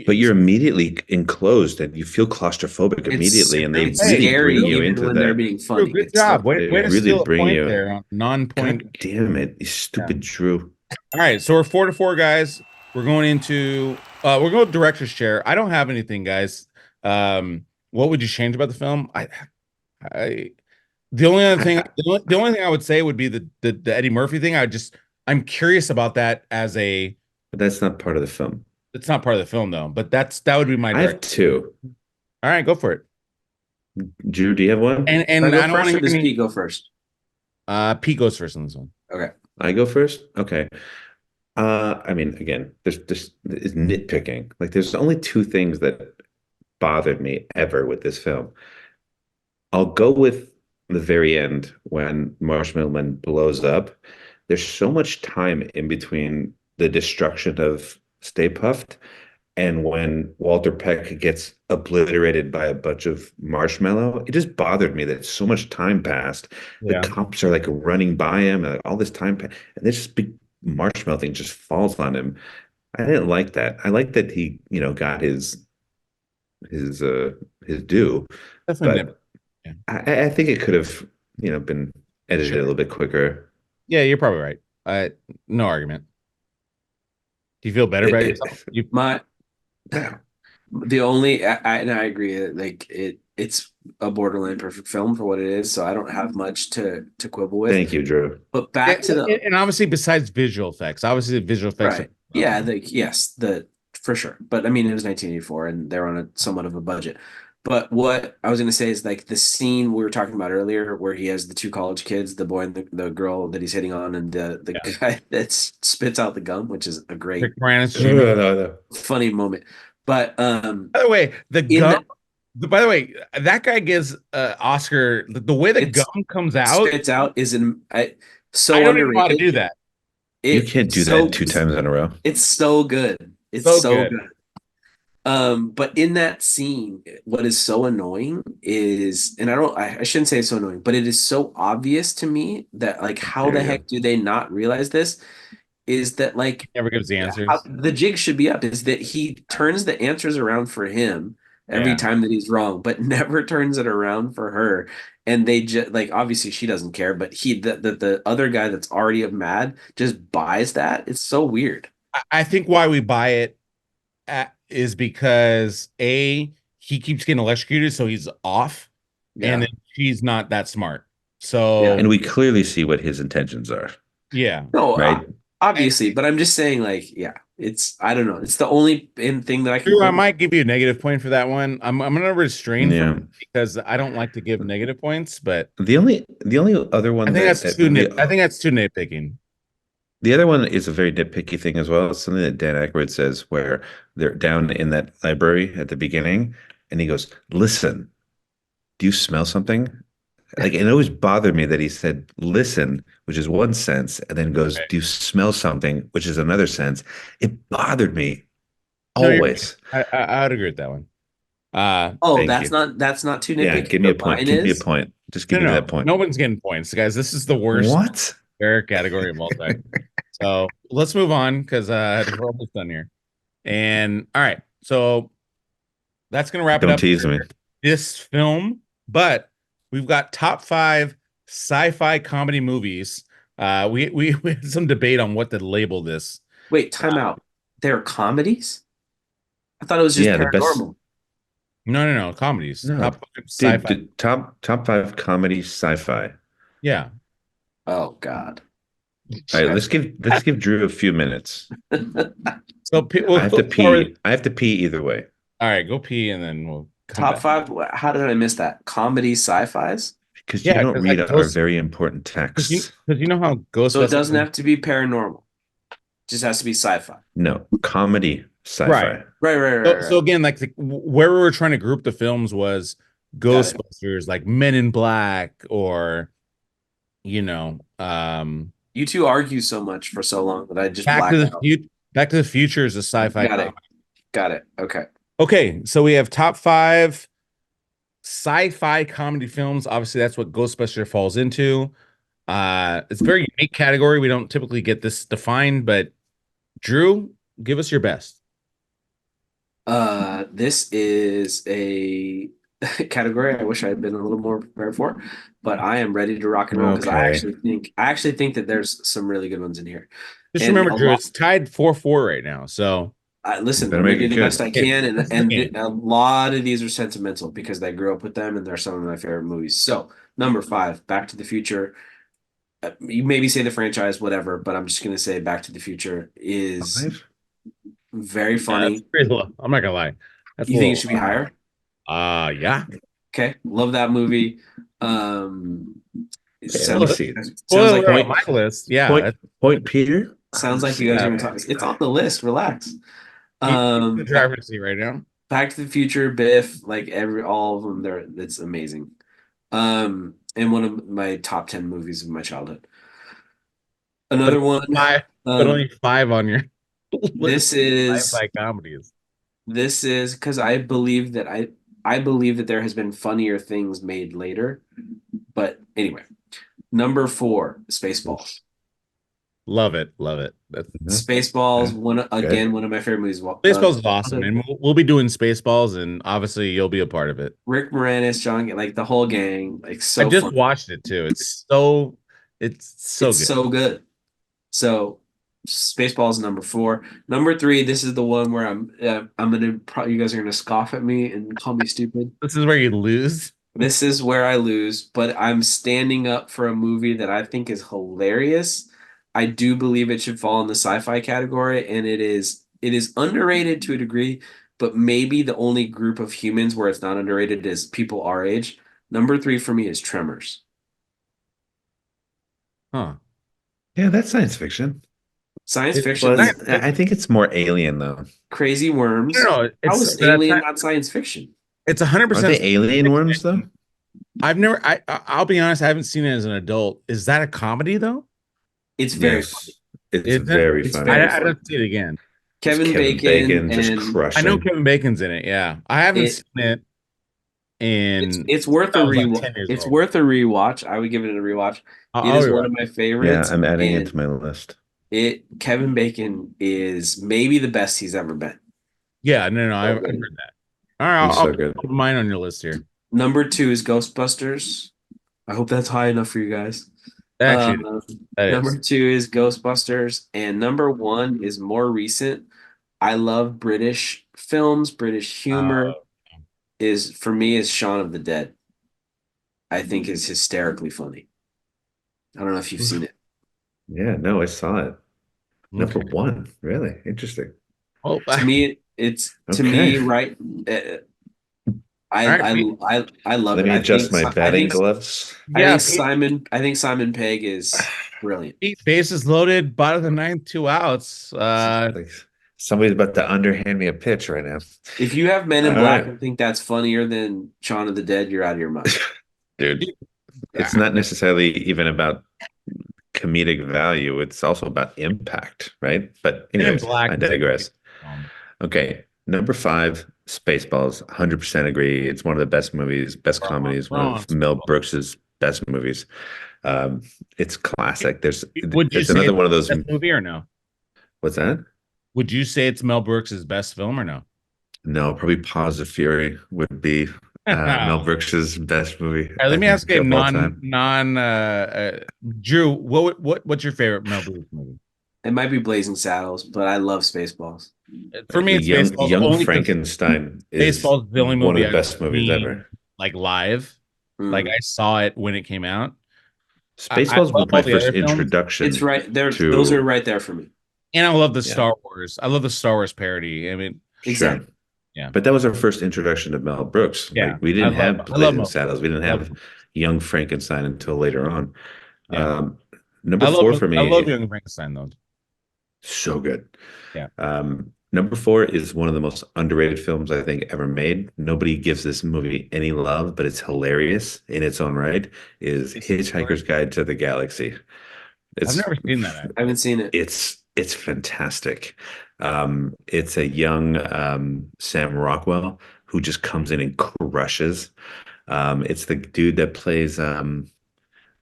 But it's you're immediately enclosed and you feel claustrophobic It's immediately, and they it's really hey, scary bring you even into when they're that. being Drew, funny. good It's still job. Way They to really steal a bring point you. there on non-point. God damn it, you Yeah. stupid Drew. All right, so we're 4-4, guys. We're going into we're going to director's chair. I don't have anything, guys. What would you change about the film? I the only other thing the only thing I would say would be the Eddie Murphy thing. I'm curious about that as a But that's not part of the film. it's not part of the film though, but that would be my I have direct. two. All right, go for it. Drew, do you have one? Should I And go I don't want first to or hear does any Pete go first? Pete goes first on this one. Okay. I go first? Okay. I mean, again, there's is nitpicking. Like, there's only two things that bothered me ever with this film. I'll go with the very end when Marshmallow Man blows up. There's so much time in between the destruction of Stay Puft and when Walter Peck gets obliterated by a bunch of marshmallow. It just bothered me that so much time passed. The Yeah. cops are like running by him, and like, all this time, and this big marshmallow thing just falls on him. I didn't like that. I like that he, got his his due, Definitely. but Yeah. I think it could have, been edited a Sure. little bit quicker. Yeah, you're probably right. No argument. Do you feel better about yourself? You My the only and I agree like it's a borderline perfect film for what it is, so I don't have much to quibble with. Thank you, Drew. But back to the and obviously besides visual effects, obviously the visual effects right. Yeah, yes, the for sure. But I mean it was 1984 and they're on a somewhat of a budget. But what I was gonna say is like the scene we were talking about earlier where he has the two college kids, the boy and the girl that he's hitting on, and the Yeah. guy that spits out the gum, which is a great Rick Moranis No, Jr. no, no. funny moment. But By the way, in by the way, that guy gives Oscar the way the It's gum comes out. spits out is so I don't even know how to underrated. do that. You can't do so that two times in a row. It's so good. It's So so good. good. But in that scene, what is so annoying is, and I shouldn't say it's so annoying, but it is so obvious to me that like, how There the you go. heck do they not realize this? Is that like Never gives the answers. the jig should be up? Is that he turns the answers around for him every Yeah. time that he's wrong, but never turns it around for her. And they just like obviously she doesn't care, but the other guy that's already mad just buys that. It's so weird. I think why we buy it is because he keeps getting electrocuted, so he's off, Yeah. and then she's not that smart. So Yeah. And we clearly see what his intentions are, yeah, No, right? obviously, but I'm just saying, like, yeah, I don't know. It's the only thing that I can. Drew, I might give you a negative point for that one. I'm gonna restrain Yeah. from it because I don't like to give negative points, but The only other one I think that, that's too that I think that's too nitpicking. the other one is a very nitpicky thing as well. It's something that Dan Aykroyd says where they're down in that library at the beginning, and he goes, "Listen, do you smell something?" Like, it always bothered me that he said "listen," which is one sense, and then goes, Right. "Do you smell something?" which is another sense. It bothered me No, always. I would agree with that one. Oh, Thank that's you. not too Yeah, nitpicky. give me a but point. mine Give me a is point. Just No, give me no, that point. no one's getting points, guys. This is the worst What? fair category of all time. So let's move on because we're almost done here. And all right, so that's gonna wrap it Don't up tease for me. this film. But we've got top 5 sci-fi comedy movies. We had some debate on what to label this. wait, time out. They're comedies? I thought it was just Yeah, the best. paranormal. No, comedies. No, Top 5 dude, sci-fi. top five comedy sci-fi. Yeah. Oh God. All right, let's give Drew a few minutes. So we'll I have to start with- pee. I have to pee either way. all right, go pee and then we'll come Top back. 5. How did I miss that? Comedy sci-fis? Because Yeah, you don't 'cause, read like, our Ghost- very important Because texts. you know how Ghostbusters. So it doesn't have to be paranormal. It just has to be sci-fi. No, comedy sci-fi. Right. Right. So again, like where we were trying to group the films was Ghostbusters, like Men in Black, or You two argue so much for so long that I just Back blacked to the out. Future. Back to the Future is a sci-fi Got it. comedy. Got it. Okay. Okay, so we have top 5 sci-fi comedy films. Obviously, that's what Ghostbuster falls into. It's a very unique category. We don't typically get this defined, but Drew, give us your best. This is a category I wish I had been a little more prepared for, but I am ready to rock and roll because Okay. I actually think that there's some really good ones in here. Just And remember, a Drew, lot. it's tied 4-4 right now. So You Listen, better I'm gonna make do it the good. best I can, it's the and game. a lot of these are sentimental because I grew up with them, and they're some of my favorite movies. So, number five, Back to the Future. You maybe say the franchise, whatever, but I'm just gonna say Back to the Future is 5? very That's funny. pretty low. I'm not gonna lie. That's a You think it little. should be higher? Yeah. Okay, love that movie. It Okay, let me sounds see. sounds Spoiler like alert on Point, my list. Yeah, point, point, Peter. sounds like Let's you guys are see. gonna talk. It's on the list. Relax. he's the Back, driver's seat right now. Back to the Future, Biff, like all of them. There, it's amazing. And one of my top 10 movies of my childhood. But Another only one. five, but Um, only five on your list. this is Sci-fi comedies. this is because I believe that there has been funnier things made later. But anyway, number four, Spaceballs. Love it, love it. Mhm. Spaceballs, Yeah, good. one of my favorite movies. Spaceballs is awesome, and we'll be doing Spaceballs, and obviously you'll be a part of it. Rick Moranis, John, like the whole gang, like I so just fun. watched it too. It's so It's good. so good. So Spaceballs number four. Number three, this is the one where I'm gonna probably you guys are gonna scoff at me and call me stupid. This is where you lose. This is where I lose, but I'm standing up for a movie that I think is hilarious. I do believe it should fall in the sci-fi category, and it is underrated to a degree, but maybe the only group of humans where it's not underrated is people our age. Number three for me is Tremors. Huh. Yeah, that's science fiction. Science It's fiction, Well, science I fiction. think it's more alien though. crazy No, worms. no, How it's is but Alien not science fiction? it's Aren't 100% they alien worms though? fiction. I've never. I'll be honest. I haven't seen it as an adult. Is that a comedy though? It's very Yes, funny. it's Is it? very It's funny. very I'd funny. have to see it again. It's Kevin Kevin Bacon Bacon just and I know crushing. Kevin Bacon's in it. Yeah, I haven't it seen it in it's since worth a I was like rewatch. 10 years It's old. worth a rewatch. I would give it a rewatch. It I'll is be one right. of my Yeah, favorites, I'm adding it and to my list. it Kevin Bacon is maybe the best he's ever been. Yeah, no, So I've good. heard that. All right, He's I'll so good. put mine on your list here. Number two is Ghostbusters. I hope that's high enough for you guys. Actually, Um, that number is. two is Ghostbusters, and number one is more recent. I love British films, British humor. Is for me is Shaun of the Dead. I think is hysterically funny. I don't know if you've seen it. Yeah, no, I saw it. Number Okay. one, really interesting. Oh, To me, it's to Okay, me right. uh, I all right, I Pete. I love let it. me adjust my batting gloves. Yeah, Pete, I think Simon Pegg is brilliant. Pete, bases loaded, bottom of the ninth, two outs. Like somebody's about to underhand me a pitch right now. If you have Men All in Black right, and think that's funnier than Shaun of the Dead, you're out of your mind. dude. Pete, It's not necessarily even about comedic value. It's also about impact, right? But Men in anyways, Black I is a digress. great film. Okay, number five, Spaceballs. 100% agree. It's one of the best movies, best comedies, one Wrong. of Mel Brooks's best movies. Um, it's classic. Would you It's say another it's one of those. the best movie or no? What's that? Would you say it's Mel Brooks' best film or no? No, probably Paws of Fury would be Mel All Brooks's best movie, right, let I me ask think, a of all time. Drew, what's your favorite Mel Brooks movie? It might be Blazing Saddles, but I love Spaceballs. For me, it's Spaceballs Young only because Frankenstein is Spaceballs is the only one of movie the I've best movies seen ever. like live. Like Mm. I saw it when it came out. I Spaceballs love was all my the first other films, It's introduction right there. Those are to, right there for me. and I love the yeah, Star Wars. I love the Star Wars parody. I mean, sure. Exactly. yeah, But that was our first introduction to Mel Brooks. yeah. Like we didn't have I love Blazing Mel Brooks. Saddles. We didn't I love, have Young Frankenstein until later on. yeah. Um, Number four for I love me, Young Frankenstein though. so good. Yeah. Number four is one of the most underrated films I think ever made. Nobody gives this movie any love, but it's hilarious in its own right. Is Hitchhiker's Guide to the Galaxy. I've It's never seen that I actually. haven't seen it. it's fantastic. It's a young Sam Rockwell who just comes in and crushes. It's the dude that plays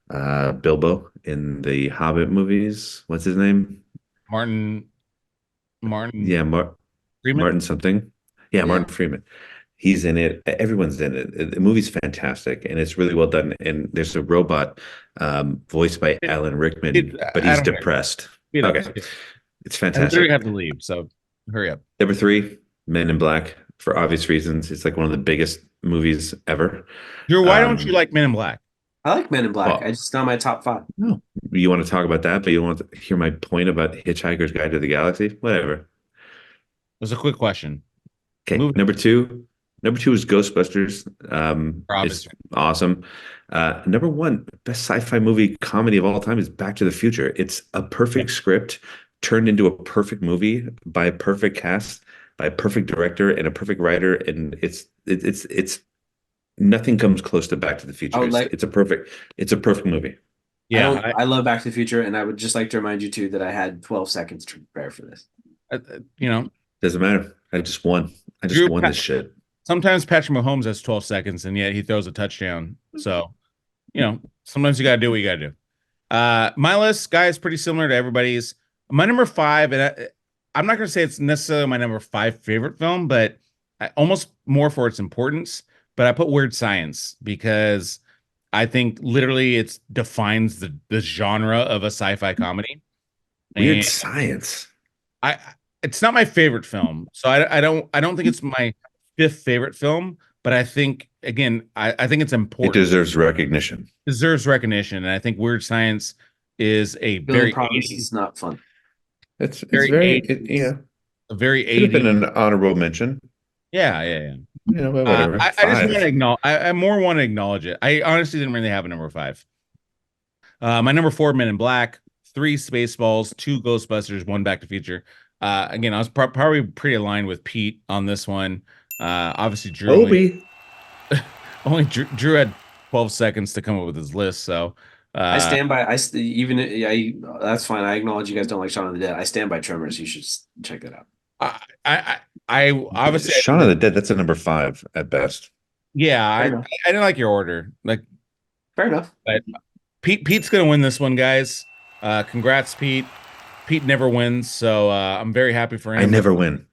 Bilbo in the Hobbit movies. What's his name? Martin Martin Yeah, Freeman. Martin something. Yeah, Yeah. Martin Freeman. He's in it. Everyone's in it. The movie's fantastic and it's really well done. And there's a robot voiced by It, Alan Rickman, but he's Adam, depressed. You know, Okay. It's I literally fantastic. have to leave, so hurry up. Number three, Men in Black, for obvious reasons. It's like one of the biggest movies ever. Drew, why don't you Um, like Men in Black? I like Men in Black. I well, just not my top five. no, you want to talk about that, but you want to hear my point about Hitchhiker's Guide to the Galaxy? Whatever. It was a quick question. Okay, Movie number two. Number two is Ghostbusters. for It's obvious. awesome. Number one, best sci-fi movie comedy of all time is Back to the Future. It's a Yeah. perfect script turned into a perfect movie by a perfect cast, by a perfect director and a perfect writer, and it's nothing comes close to Back to the I Future. would like. It's a perfect movie. I Yeah, don't. I love Back to the Future, and I would just like to remind you too that I had 12 seconds to prepare for this. you know, Doesn't matter. I just won. I just Drew. won this shit. Sometimes Patrick Mahomes has 12 seconds, and yet he throws a touchdown. So, sometimes you gotta do what you gotta do. My list, guys, pretty similar to everybody's. My number five, and I'm not gonna say it's necessarily my number five favorite film, but almost more for its importance. But I put Weird Science because I think literally it defines the genre of a sci-fi comedy. Weird And Science. I it's not my favorite film, so I don't think it's my fifth favorite film, but I think again I think it's It important, deserves recognition. deserves recognition, and I think Weird Science is a Billion very Problems 80s, is not fun. It's very very 80s, yeah. a very Could have been 80s. an honorable mention. Yeah, yeah, yeah. But whatever. I just want to Five. acknowledge. I more want to acknowledge it. I honestly didn't really have a number five. My number four, Men in Black, three, Spaceballs, two, Ghostbusters, one, Back to the Future. Again, I was probably pretty aligned with Pete on this one. Obviously, Drew Obi. only Drew had 12 seconds to come up with his list, so I uh, stand by. That's fine. I acknowledge you guys don't like Shaun of the Dead. I stand by Tremors. You should check that out. I, I obviously, Shaun of the Dead, that's a number five at best. yeah, Fair I enough. didn't like your order. Like Fair enough. Pete's gonna win this one, guys. Congrats, Pete. Pete never wins, so I'm very happy for I him. never win.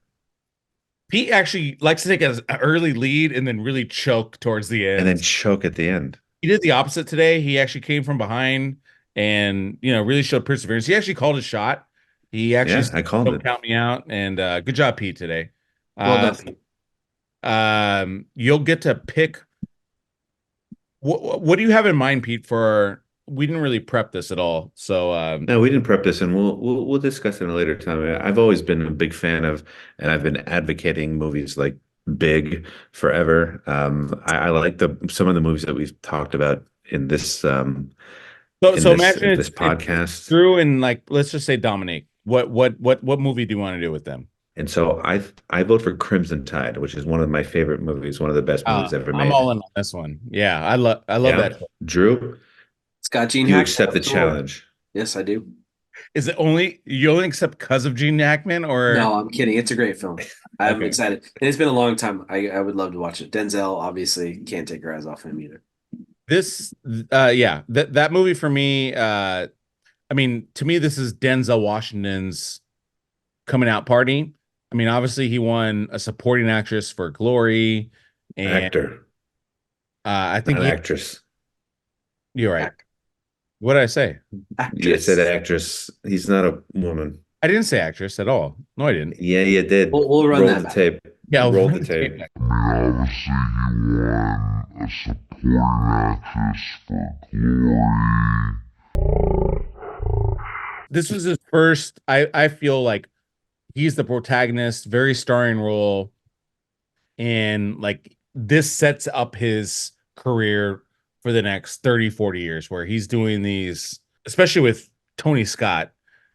Pete actually likes to take an early lead and then really choke towards the And then end. choke at the end. He did the opposite today. He actually came from behind and really showed perseverance. He actually called his shot. He actually Yeah, said, I called "Don't it. count me out." And good job, Pete, today. Well Uh, done, Pete. you'll get to pick. What do you have in mind, Pete? We didn't really prep this at all, so No, we didn't prep this, and we'll discuss it in a later time. I've always been a big fan of, and I've been advocating movies like Big forever. I like some of the movies that we've talked about in this so imagine this it's podcast. Drew and like let's just say Dominic. What movie do you want to do with them? And so I vote for Crimson Tide, which is one of my favorite movies, one of the best movies ever I'm made. all in on this one. Yeah, I love Yeah, that. Drew, It's got Gene do you Hackman. accept the Cool. challenge? Yes, I do. Is it only you only accept because of Gene Hackman or No, I'm kidding. It's a great film. I'm Okay. excited. And it's been a long time. I would love to watch it. Denzel obviously can't take her eyes off him either. This yeah, that movie for me I mean, to me this is Denzel Washington's coming out party. I mean, obviously he won a supporting actress for Glory and Actor, I think not actress. you're right. What did I say? You Actress. said actress. He's not a woman. I didn't say actress at all. No, I didn't. Yeah, you did. We'll run Roll that the back. tape. Yeah, I'll Roll run the tape. back. Obviously, he won a supporting actress for Glory. This was his first. I feel like he's the protagonist, very starring role, and like this sets up his career for the next 30, 40 years, where he's doing these, especially with Tony Scott.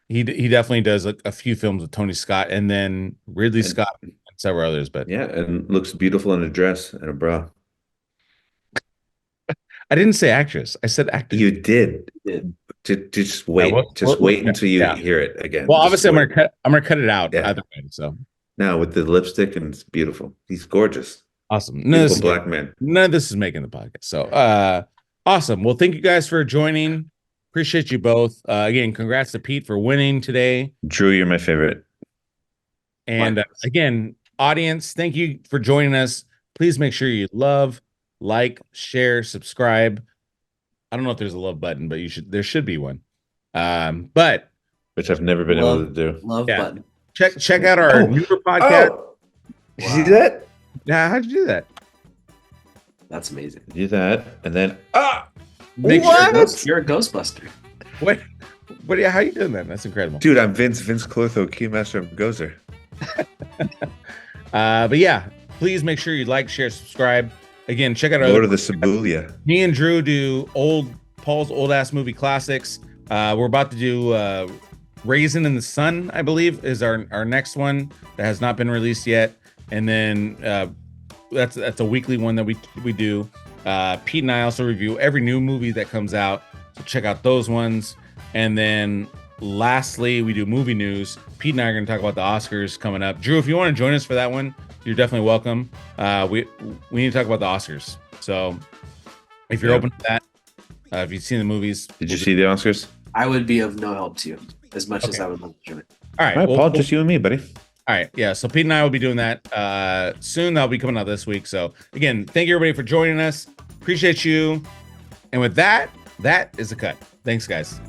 He definitely does a few films with Tony Scott, and then Ridley And- Scott and several others. But Yeah, and looks beautiful in a dress and a bra. I didn't say actress. I said actor. You did. Did. Just wait. we'll- Wait until you yeah. hear it again. Well, Just obviously, wait. I'm gonna cut it out Yeah. either way. So Now with the lipstick, and it's beautiful. He's gorgeous. awesome. Beautiful black man. None of this is making the podcast. So awesome. Well, thank you guys for joining. Appreciate you both. Again, congrats to Pete for winning today. Drew, you're my favorite. And again, audience, thank you for joining us. Please make sure you love, like, share, subscribe. I don't know if there's a love button, but there should be one. But which I've never been able to do. Love Yeah. button. Check out our newer podcast. Oh, did you see that? Yeah, how'd you do that? That's amazing. Do that, and then Make What? You're a Ghostbuster. What? How you doing that? That's incredible. dude, I'm Vince Clotho, Keymaster of Gozer. But yeah, please make sure you like, share, subscribe. Again, check out our Lord of the Cebulia. me and Drew do Paul's old ass movie classics. We're about to do Raisin in the Sun, I believe, is our next one that has not been released yet. And then that's a weekly one that we do. Pete and I also review every new movie that comes out, so check out those ones. And then lastly, we do movie news. Pete and I are going to talk about the Oscars coming up. Drew, if you want to join us for that one, you're definitely welcome. We need to talk about the Oscars. So if you're open to that, if you've seen the movies. Did you see the Oscars? I would be of no help to you as much as I would love to join. All right. All right, Paul, just you and me, buddy. All right. Yeah. So Pete and I will be doing that soon. That'll be coming out this week. So again, thank you everybody for joining us. Appreciate you. And with that, that is a cut. Thanks, guys.